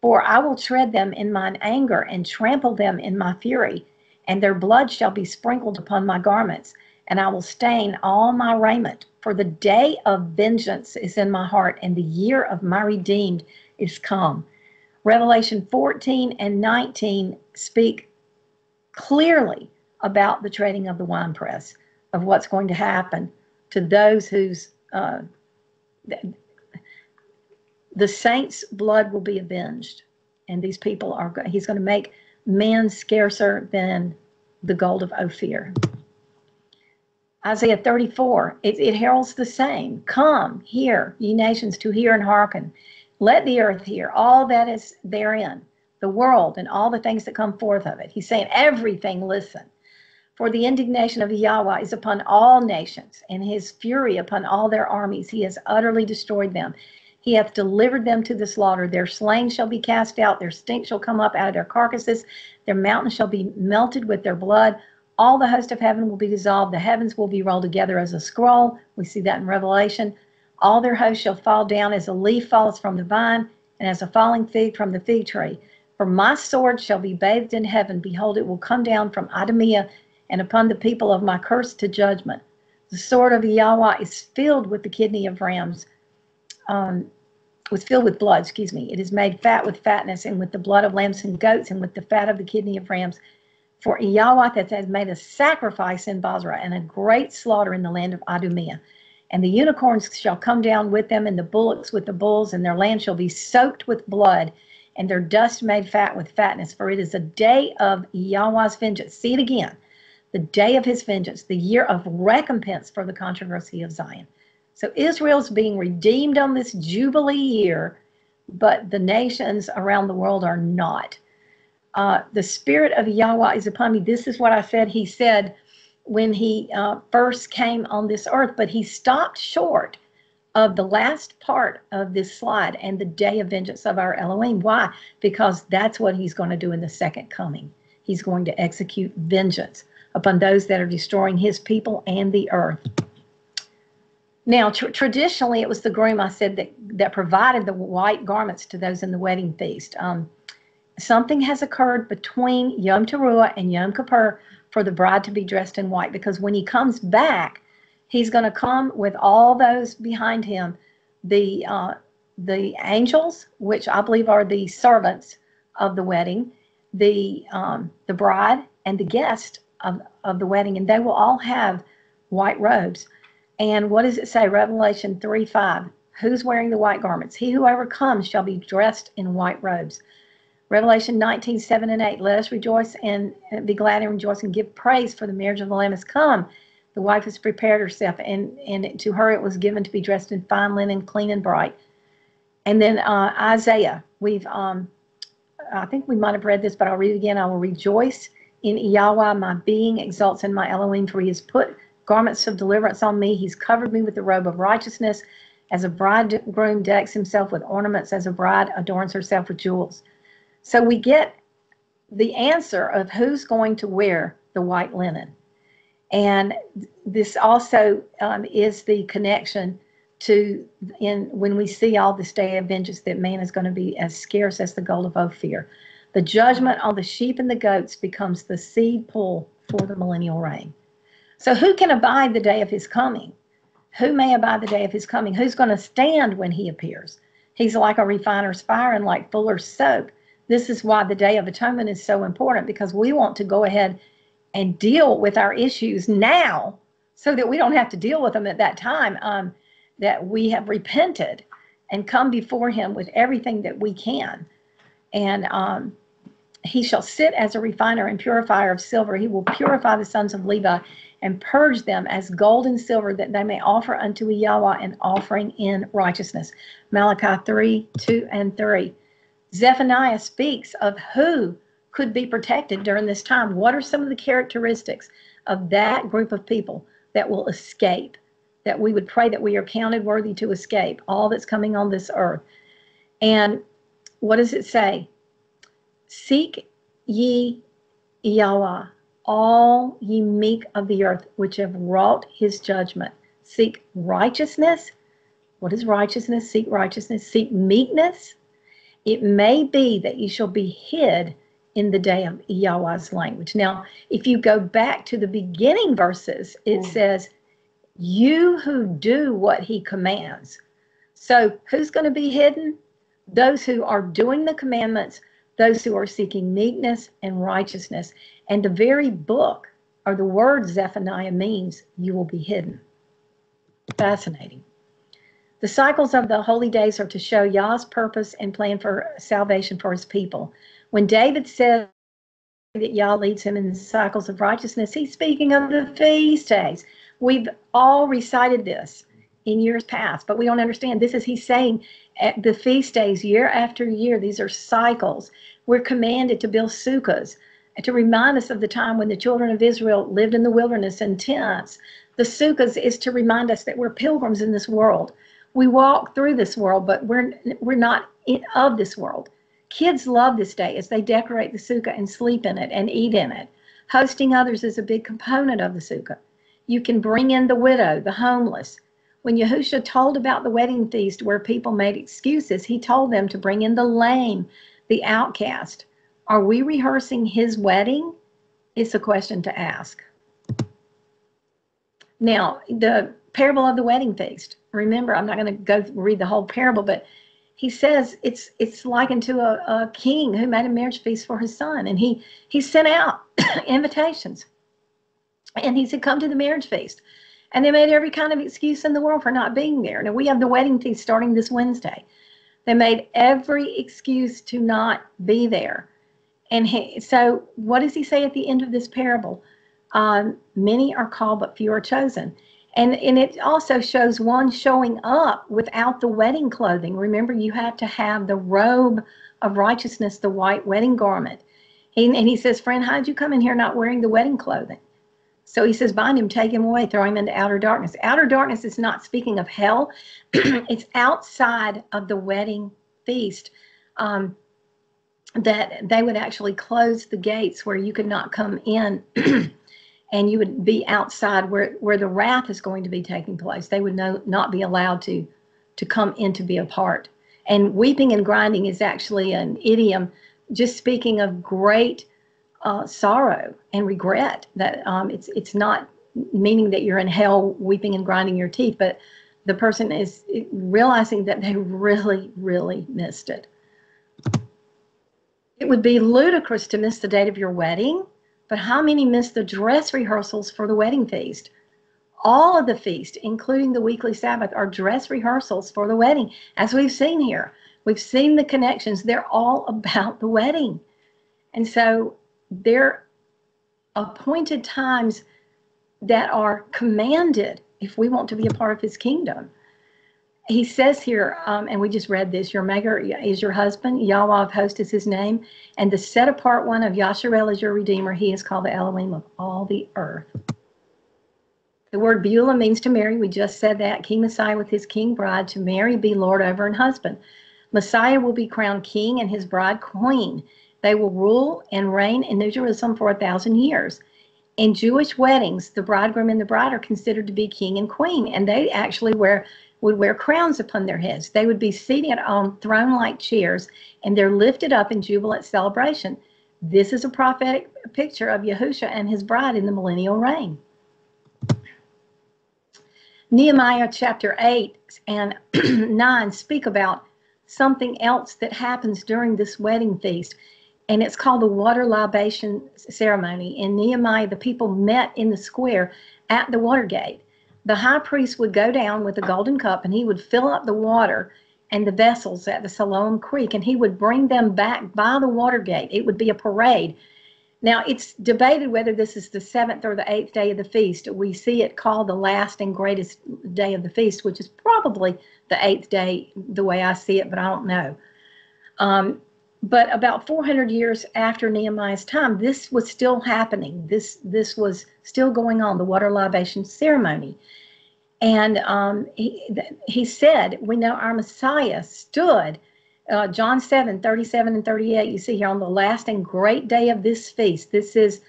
For I will tread them in mine anger, and trample them in my fury, and their blood shall be sprinkled upon my garments, and I will stain all my raiment. For the day of vengeance is in my heart, and the year of my redeemed is come. Revelation 14 and 19 speak clearly about the treading of the winepress, of what's going to happen to those whose the saints' blood will be avenged. And these people are, he's going to make men scarcer than the gold of Ophir. Isaiah 34, it heralds the same. Come, hear, ye nations, to hear and hearken. Let the earth hear, all that is therein, the world and all the things that come forth of it. He's saying, everything listen. For the indignation of Yahweh is upon all nations, and his fury upon all their armies. He has utterly destroyed them. He hath delivered them to the slaughter. Their slain shall be cast out. Their stink shall come up out of their carcasses. Their mountains shall be melted with their blood. All the host of heaven will be dissolved. The heavens will be rolled together as a scroll. We see that in Revelation. All their hosts shall fall down as a leaf falls from the vine, and as a falling fig from the fig tree. For my sword shall be bathed in heaven. Behold, it will come down from Idumea, and upon the people of my curse to judgment. The sword of Yahweh is filled with the kidney of rams, was filled with blood, excuse me. It is made fat with fatness, and with the blood of lambs and goats, and with the fat of the kidney of rams. For Yahweh has made a sacrifice in Basra, and a great slaughter in the land of Idumea. And the unicorns shall come down with them, and the bullocks with the bulls, and their land shall be soaked with blood, and their dust made fat with fatness. For it is a day of Yahweh's vengeance. See it again. The day of his vengeance, the year of recompense for the controversy of Zion. So Israel's being redeemed on this Jubilee year, but the nations around the world are not. The Spirit of Yahweh is upon me. This is what I said he said when he first came on this earth, but he stopped short of the last part of this slide and the day of vengeance of our Elohim. Why? Because that's what he's going to do in the second coming. He's going to execute vengeance upon those that are destroying his people and the earth. Now, traditionally, it was the groom, I said, that provided the white garments to those in the wedding feast. Something has occurred between Yom Teruah and Yom Kippur for the bride to be dressed in white, because when he comes back, he's going to come with all those behind him, the angels, which I believe are the servants of the wedding, the bride, and the guest of the wedding, and they will all have white robes. And what does it say? Revelation 3:5. Who's wearing the white garments? He who overcomes shall be dressed in white robes. Revelation 19:7 and 8. Let us rejoice and be glad and rejoice and give praise, for the marriage of the Lamb has come. The wife has prepared herself, and to her it was given to be dressed in fine linen, clean and bright. And then Isaiah. I think we might have read this, but I'll read it again. I will rejoice in Yahweh, my being exalts in my Elohim, for he has put garments of deliverance on me. He's covered me with the robe of righteousness. As a bridegroom decks himself with ornaments, as a bride adorns herself with jewels. So we get the answer of who's going to wear the white linen. And this also is the connection to when we see all this day of vengeance, that man is going to be as scarce as the gold of Ophir. The judgment on the sheep and the goats becomes the seed pool for the millennial reign. So who can abide the day of his coming? Who may abide the day of his coming? Who's going to stand when he appears? He's like a refiner's fire and like fuller's soap. This is why the Day of Atonement is so important, because we want to go ahead and deal with our issues now so that we don't have to deal with them at that time, that we have repented and come before him with everything that we can. And he shall sit as a refiner and purifier of silver. He will purify the sons of Levi and purge them as gold and silver, that they may offer unto Yahweh an offering in righteousness. Malachi 3:2 and 3. Zephaniah speaks of who could be protected during this time. What are some of the characteristics of that group of people that will escape, that we would pray that we are counted worthy to escape all that's coming on this earth? And what does it say? Seek ye Yahweh, all ye meek of the earth, which have wrought his judgment. Seek righteousness What is righteousness? Seek righteousness. Seek meekness. It may be that you shall be hid in the day of Yahweh's language. Now, if you go back to the beginning verses, it says, you who do what he commands. So who's going to be hidden? Those who are doing the commandments, those who are seeking meekness and righteousness. And the very book or the word Zephaniah means you will be hidden. Fascinating. The cycles of the holy days are to show Yah's purpose and plan for salvation for his people. When David said that Yah leads him in the cycles of righteousness, he's speaking of the feast days. We've all recited this in years past, but we don't understand. This is he's saying at the feast days, year after year, these are cycles. We're commanded to build sukkahs to remind us of the time when the children of Israel lived in the wilderness in tents. The sukkahs is to remind us that we're pilgrims in this world. We walk through this world, but we're not of this world. Kids love this day as they decorate the sukkah and sleep in it and eat in it. Hosting others is a big component of the sukkah. You can bring in the widow, the homeless. When Yahusha told about the wedding feast where people made excuses, he told them to bring in the lame, the outcast. Are we rehearsing his wedding? It's a question to ask. Now, the parable of the wedding feast. Remember, I'm not going to go read the whole parable, but he says it's likened to a king who made a marriage feast for his son, and he sent out invitations, and he said, come to the marriage feast. And they made every kind of excuse in the world for not being there. Now, we have the wedding feast starting this Wednesday. They made every excuse to not be there. And so what does he say at the end of this parable? Many are called, but few are chosen. And it also shows one showing up without the wedding clothing. Remember, you have to have the robe of righteousness, the white wedding garment. And he says, friend, how'd you come in here not wearing the wedding clothing? So he says, bind him, take him away, throw him into outer darkness. Outer darkness is not speaking of hell. It's outside of the wedding feast. That they would actually close the gates where you could not come in and you would be outside where the wrath is going to be taking place. They would not be allowed to come in to be a part. And weeping and grinding is actually an idiom just speaking of great sorrow and regret. That it's not meaning that you're in hell weeping and grinding your teeth, but the person is realizing that they really, really missed it. It would be ludicrous to miss the date of your wedding, but how many miss the dress rehearsals for the wedding feast? All of the feast, including the weekly Sabbath, are dress rehearsals for the wedding. As we've seen here, we've seen the connections. They're all about the wedding. And so they're appointed times that are commanded if we want to be a part of his kingdom. He says here, and we just read this, your maker is your husband, Yahweh of hosts is his name, and the set apart one of Yasharel is your redeemer. He is called the Elohim of all the earth. The word Beulah means to marry. We just said that. King Messiah with his king bride, to marry, be Lord over and husband. Messiah will be crowned king and his bride queen. They will rule and reign in New Jerusalem for 1,000 years. In Jewish weddings, the bridegroom and the bride are considered to be king and queen, and they actually would wear crowns upon their heads. They would be seated on throne-like chairs, and they're lifted up in jubilant celebration. This is a prophetic picture of Yahusha and his bride in the millennial reign. Nehemiah chapter 8 and 9 speak about something else that happens during this wedding feast, and it's called the water libation ceremony. In Nehemiah, the people met in the square at the water gate. The high priest would go down with a golden cup, and he would fill up the water and the vessels at the Siloam Creek, and he would bring them back by the water gate. It would be a parade. Now, it's debated whether this is the 7th or the 8th day of the feast. We see it called the last and greatest day of the feast, which is probably the 8th day, the way I see it, but I don't know. But about 400 years after Nehemiah's time, this was still happening. This was still going on, the water libation ceremony. And he said, we know our Messiah stood, John 7, 37 and 38, you see here, on the last and great day of this feast. This is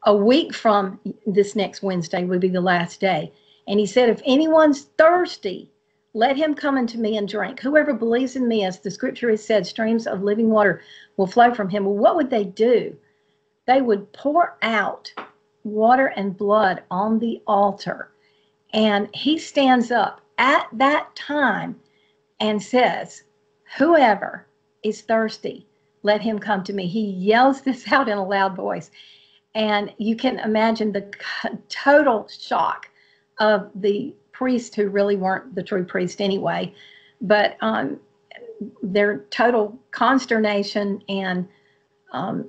a week from this next Wednesday would be the last day. And he said, if anyone's thirsty, Let him come unto me and drink. Whoever believes in me, as the scripture has said, streams of living water will flow from him. Well, what would they do? They would pour out water and blood on the altar. And he stands up at that time and says, whoever is thirsty, let him come to me. He yells this out in a loud voice. And you can imagine the total shock of the priests, who really weren't the true priest anyway, but their total consternation and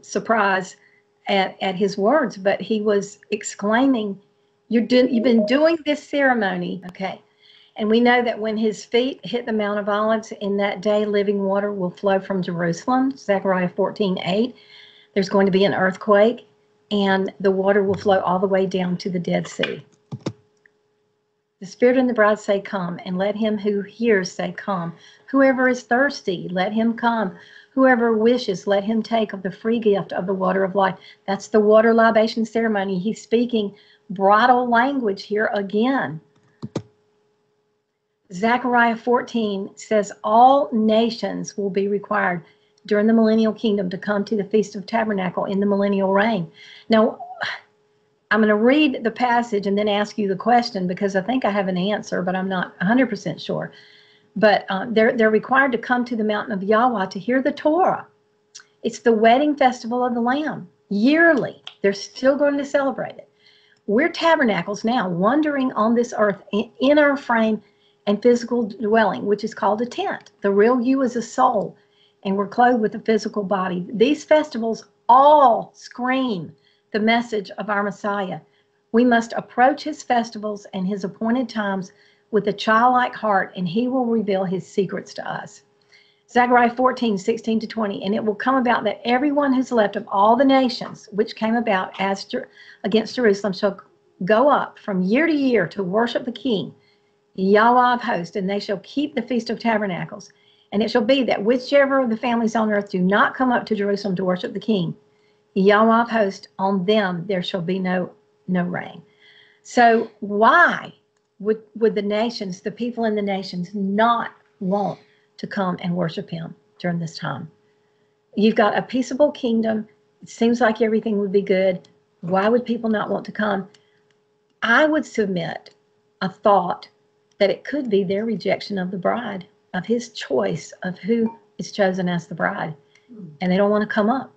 surprise at his words. But he was exclaiming, you've been doing this ceremony, okay? And we know that when his feet hit the Mount of Olives, in that day, living water will flow from Jerusalem, Zechariah 14:8. There's going to be an earthquake, and the water will flow all the way down to the Dead Sea. The Spirit and the bride say, come, and let him who hears say, come. Whoever is thirsty, let him come. Whoever wishes, let him take of the free gift of the water of life. That's the water libation ceremony. He's speaking bridal language here again. Zechariah 14 says all nations will be required during the millennial kingdom to come to the Feast of Tabernacle in the millennial reign. Now, I'm going to read the passage and then ask you the question, because I think I have an answer, but I'm not 100% sure. But they're required to come to the mountain of Yahweh to hear the Torah. It's the wedding festival of the Lamb. Yearly, they're still going to celebrate it. We're tabernacles now, wandering on this earth in our frame and physical dwelling, which is called a tent. The real you is a soul, and we're clothed with a physical body. These festivals all scream the message of our Messiah. We must approach his festivals and his appointed times with a childlike heart, and he will reveal his secrets to us. Zechariah 14:16-20, and it will come about that everyone who's left of all the nations which came about against Jerusalem shall go up from year to year to worship the King, Yahweh of hosts, and they shall keep the Feast of Tabernacles. And it shall be that whichever of the families on earth do not come up to Jerusalem to worship the King, Yahweh of hosts, on them there shall be no rain. So why would the nations, the people in the nations, not want to come and worship him during this time? You've got a peaceable kingdom. It seems like everything would be good. Why would people not want to come? I would submit a thought that it could be their rejection of the bride, of his choice of who is chosen as the bride, and they don't want to come up.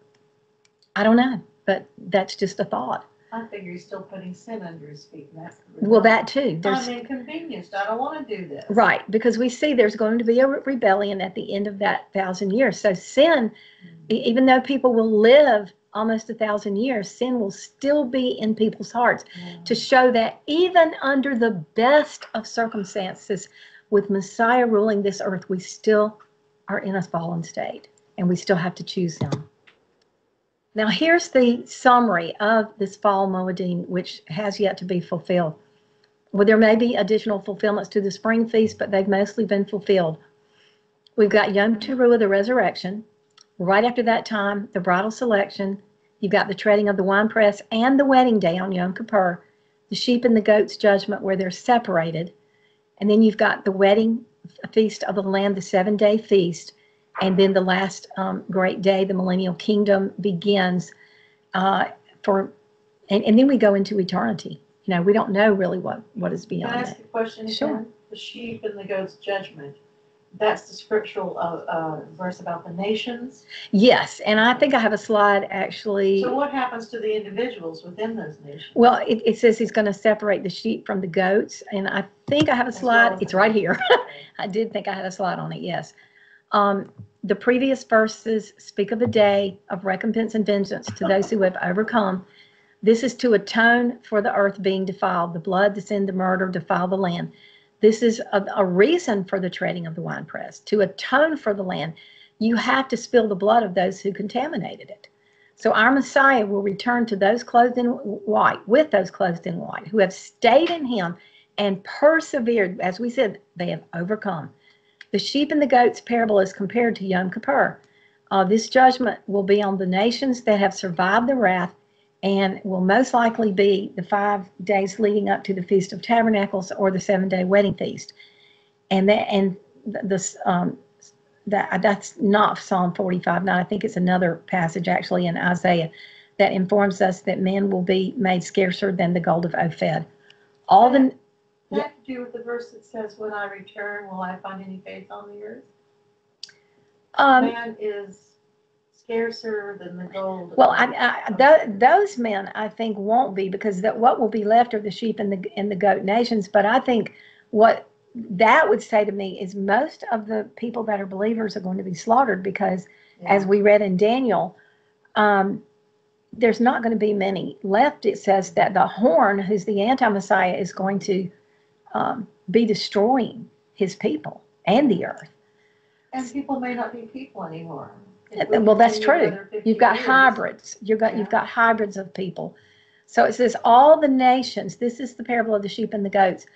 I don't know, but that's just a thought. I figure he's still putting sin under his feet. And that's well, that too. I'm inconvenienced. I don't want to do this. Right, because we see there's going to be a rebellion at the end of that 1,000 years. So sin, even though people will live almost 1,000 years, sin will still be in people's hearts to show that even under the best of circumstances, with Messiah ruling this earth, we still are in a fallen state, and we still have to choose him. Now, here's the summary of this fall Moedim, which has yet to be fulfilled. Well, there may be additional fulfillments to the spring feast, but they've mostly been fulfilled. We've got Yom Teruah, the resurrection. Right after that time, the bridal selection. You've got the treading of the winepress and the wedding day on Yom Kippur. The sheep and the goats judgment, where they're separated. And then you've got the wedding feast of the Lamb, the 7-day feast. And then the last great day, the millennial kingdom begins and then we go into eternity. You know, we don't know really what is beyond that. Can I ask a question again? Sure. The sheep and the goats judgment. That's the scriptural verse about the nations? Yes, and I think I have a slide actually. So what happens to the individuals within those nations? Well, it says he's going to separate the sheep from the goats, and I think I have a slide. It's right here. I did think I had a slide on it, yes. The previous verses speak of a day of recompense and vengeance to those who have overcome. This is to atone for the earth being defiled. The blood, the sin, the murder defile the land. This is a reason for the treading of the winepress. To atone for the land, you have to spill the blood of those who contaminated it. So our Messiah will return to those clothed in white, with those clothed in white, who have stayed in him and persevered. As we said, they have overcome. The sheep and the goats parable is compared to Yom Kippur. This judgment will be on the nations that have survived the wrath, and will most likely be the 5 days leading up to the Feast of Tabernacles or the 7-day wedding feast. That's not Psalm 45. Now I think it's another passage actually in Isaiah that informs us that men will be made scarcer than the gold of Ophir. All the That to do with the verse that says, "When I return, will I find any faith on the earth?" Man is scarcer than the gold. Well, those men I think won't be, because what will be left are the sheep and the goat nations. But I think what that would say to me is most of the people that are believers are going to be slaughtered, because as we read in Daniel, there's not going to be many left. It says that the horn, who's the anti-Messiah, is going to be destroying his people and the earth. And people may not be people anymore. Well, that's true. You've got hybrids. You've got hybrids of people. So it says all the nations, this is the parable of the sheep and the goats.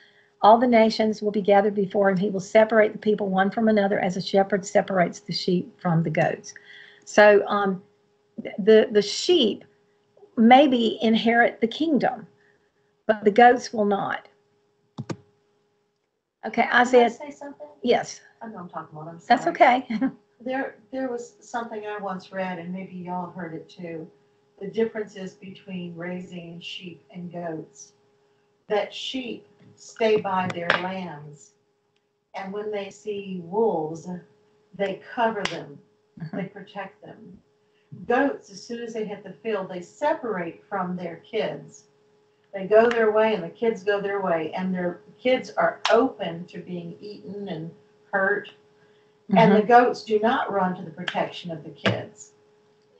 All the nations will be gathered before him. He will separate the people one from another as a shepherd separates the sheep from the goats. So the sheep maybe inherit the kingdom, but the goats will not. Okay, Isaiah. Can I say something? Yes. I know I'm talking about. I'm sorry. That's okay. There was something I once read, and maybe y'all have heard it too. The differences between raising sheep and goats. That sheep stay by their lambs, and when they see wolves, they cover them, they protect them. Goats, as soon as they hit the field, they separate from their kids. They go their way, and the kids go their way, and their kids are open to being eaten and hurt. And the goats do not run to the protection of the kids.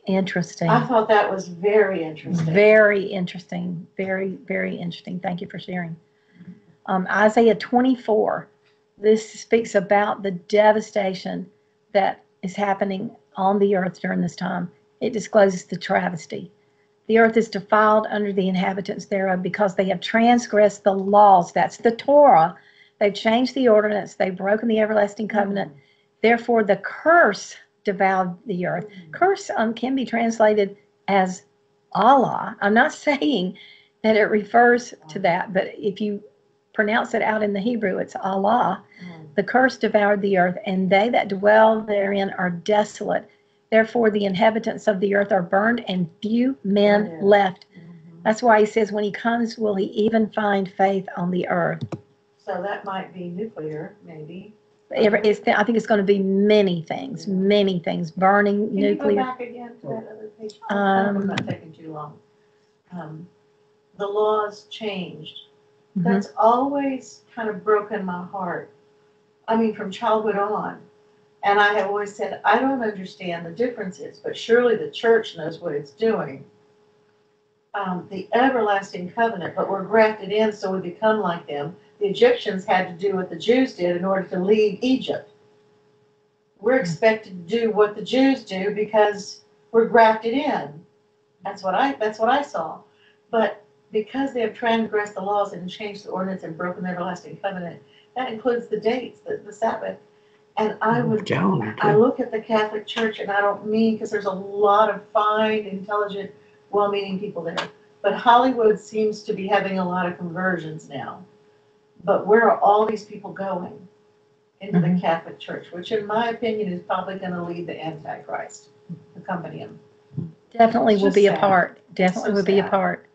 Interesting. I thought that was very interesting. Very interesting. Very, very interesting. Thank you for sharing. Isaiah 24, this speaks about the devastation that is happening on the earth during this time. It discloses the travesty. The earth is defiled under the inhabitants thereof, because they have transgressed the laws. That's the Torah. They've changed the ordinance. They've broken the everlasting covenant. Therefore, the curse devoured the earth. Curse can be translated as Allah. I'm not saying that it refers to that, but if you pronounce it out in the Hebrew, it's Allah. The curse devoured the earth, and they that dwell therein are desolate. Therefore, the inhabitants of the earth are burned, and few men left. That's why he says, when he comes, will he even find faith on the earth? So that might be nuclear, maybe. I think it's going to be many things, burning, Can nuclear. you go back again to that other page? I'm not taking too long. The laws changed. That's always kind of broken my heart. I mean, from childhood on. And I have always said, I don't understand the differences, but surely the church knows what it's doing. The everlasting covenant, but we're grafted in so we become like them. The Egyptians had to do what the Jews did in order to leave Egypt. We're expected to do what the Jews do because we're grafted in. That's what I saw. But because they have transgressed the laws and changed the ordinance and broken the everlasting covenant, that includes the dates, the Sabbath. And I look at the Catholic Church, and I don't mean, because there's a lot of fine, intelligent, well-meaning people there. But Hollywood seems to be having a lot of conversions now. But where are all these people going? Into the Catholic Church, which in my opinion is probably going to lead the Antichrist, accompany him. Definitely will be a part. Definitely will be a part.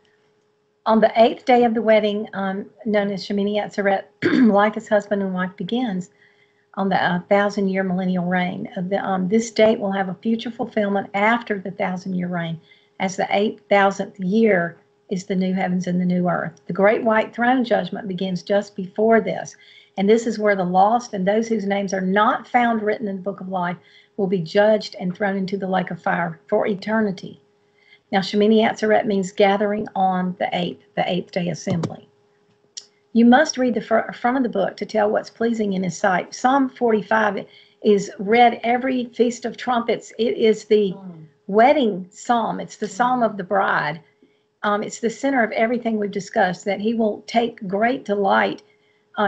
On the 8th day of the wedding, known as Shemini Atzeret, life as husband and wife begins on the 1,000-year millennial reign. This date will have a future fulfillment after the 1,000-year reign, as the 8,000th year is the new heavens and the new earth. The great white throne judgment begins just before this, and this is where the lost and those whose names are not found written in the book of life will be judged and thrown into the lake of fire for eternity. Now, Shemini Atzeret means gathering on the 8th day assembly. You must read the front of the book to tell what's pleasing in his sight. Psalm 45 is read every Feast of Trumpets. It is the wedding psalm. It's the psalm of the bride. It's the center of everything we've discussed, that he will take great delight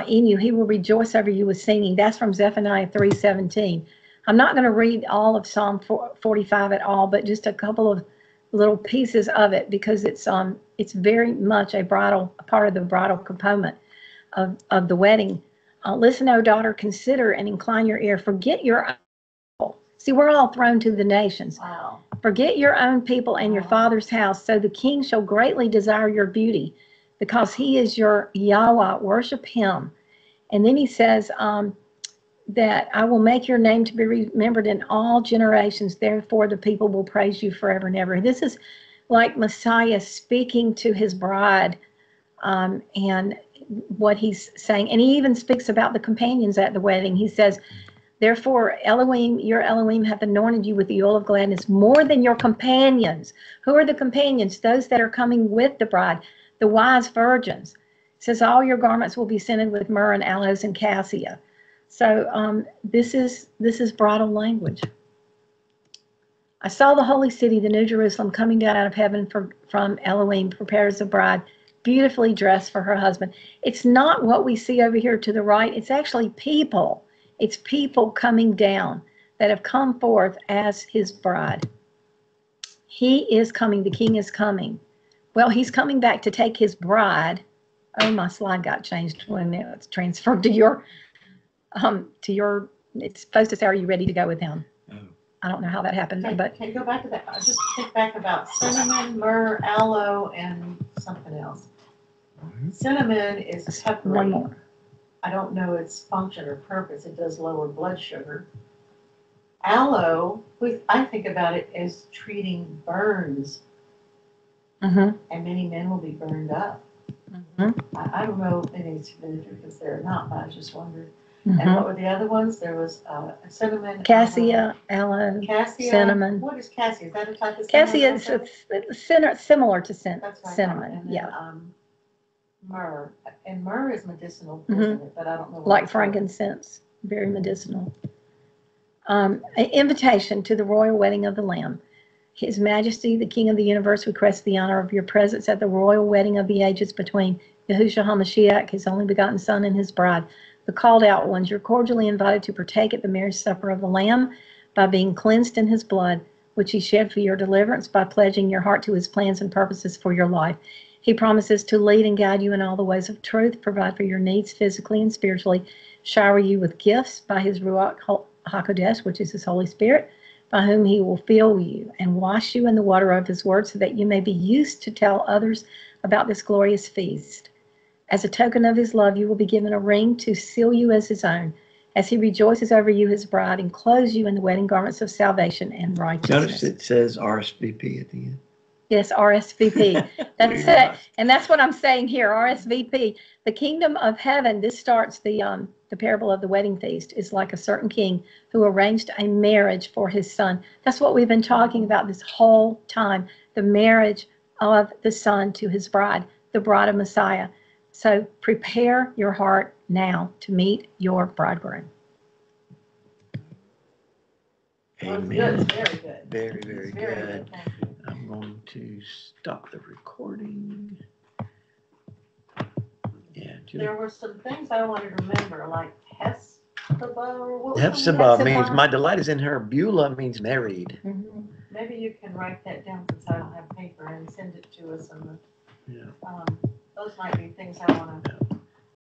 in you. He will rejoice over you with singing. That's from Zephaniah 3:17. I'm not going to read all of Psalm 45 at all, but just a couple of little pieces of it, because it's very much a part of the bridal component of the wedding. Listen, O daughter, consider and incline your ear. Forget your own people. See, we're all thrown to the nations. Wow. Forget your own people and your father's house, so the king shall greatly desire your beauty, because he is your Yahweh. Worship him. And then he says that I will make your name to be remembered in all generations. Therefore, the people will praise you forever and ever. This is like Messiah speaking to his bride, and what he's saying. And he even speaks about the companions at the wedding. He says, therefore, Elohim, your Elohim, hath anointed you with the oil of gladness more than your companions. Who are the companions? Those that are coming with the bride, the wise virgins. It says, all your garments will be scented with myrrh and aloes and cassia. So this is bridal language. I saw the holy city, the New Jerusalem, coming down out of heaven from Elohim, prepared as a bride, beautifully dressed for her husband. It's not what we see over here to the right. It's actually people. It's people coming down that have come forth as his bride. He is coming. The king is coming. Well, he's coming back to take his bride. Oh, my slide got changed when it's transferred to your, it's supposed to say, are you ready to go with him? Oh. I don't know how that happened, but. Can you go back to that? I just think back about cinnamon, myrrh, aloe, and something else. Cinnamon is peppery. One more. I don't know its function or purpose. It does lower blood sugar. Aloe, I think about it as treating burns, Mm-hmm. and many men will be burned up. Mm-hmm. I don't know any significance there or not, but I just wondered. Mm-hmm. And what were the other ones? There was cinnamon. Cassia, aloe, Cassia. cinnamon. What is cassia? Is that a type of Cassia cinnamon? is similar to That's what I thought. cinnamon. And then, Yeah. Myrrh. And myrrh is medicinal, Mhm. isn't it? But I don't know. what Like it's for. frankincense, very medicinal. An invitation to the royal wedding of the Lamb. His Majesty, the King of the universe, requests the honor of your presence at the royal wedding of the ages between Yahushua HaMashiach, his only begotten Son, and his bride. The called out ones, you're cordially invited to partake at the marriage supper of the Lamb by being cleansed in his blood, which he shed for your deliverance, by pledging your heart to his plans and purposes for your life. He promises to lead and guide you in all the ways of truth, provide for your needs physically and spiritually, shower you with gifts by his Ruach HaKodesh, which is his Holy Spirit, by whom he will fill you and wash you in the water of his word, so that you may be used to tell others about this glorious feast. As a token of his love, you will be given a ring to seal you as his own, as he rejoices over you, his bride, and clothes you in the wedding garments of salvation and righteousness. Notice it says RSVP at the end. Yes, RSVP. That's it. And that's what I'm saying here, RSVP. The kingdom of heaven, this starts the parable of the wedding feast, is like a certain king who arranged a marriage for his son. That's what we've been talking about this whole time, the marriage of the son to his bride, the bride of Messiah. So prepare your heart now to meet your bridegroom. Amen. Good. It's very good. Very, very It's very good. Thank you. I'm going to stop the recording. Yeah, Julie. There were some things I wanted to remember, like Hespaba or what was the Hephzibah word? means my delight is in her. Beulah means married. Mm-hmm. Maybe you can write that down since I don't have paper and send it to us. And Yeah. those might be things I want to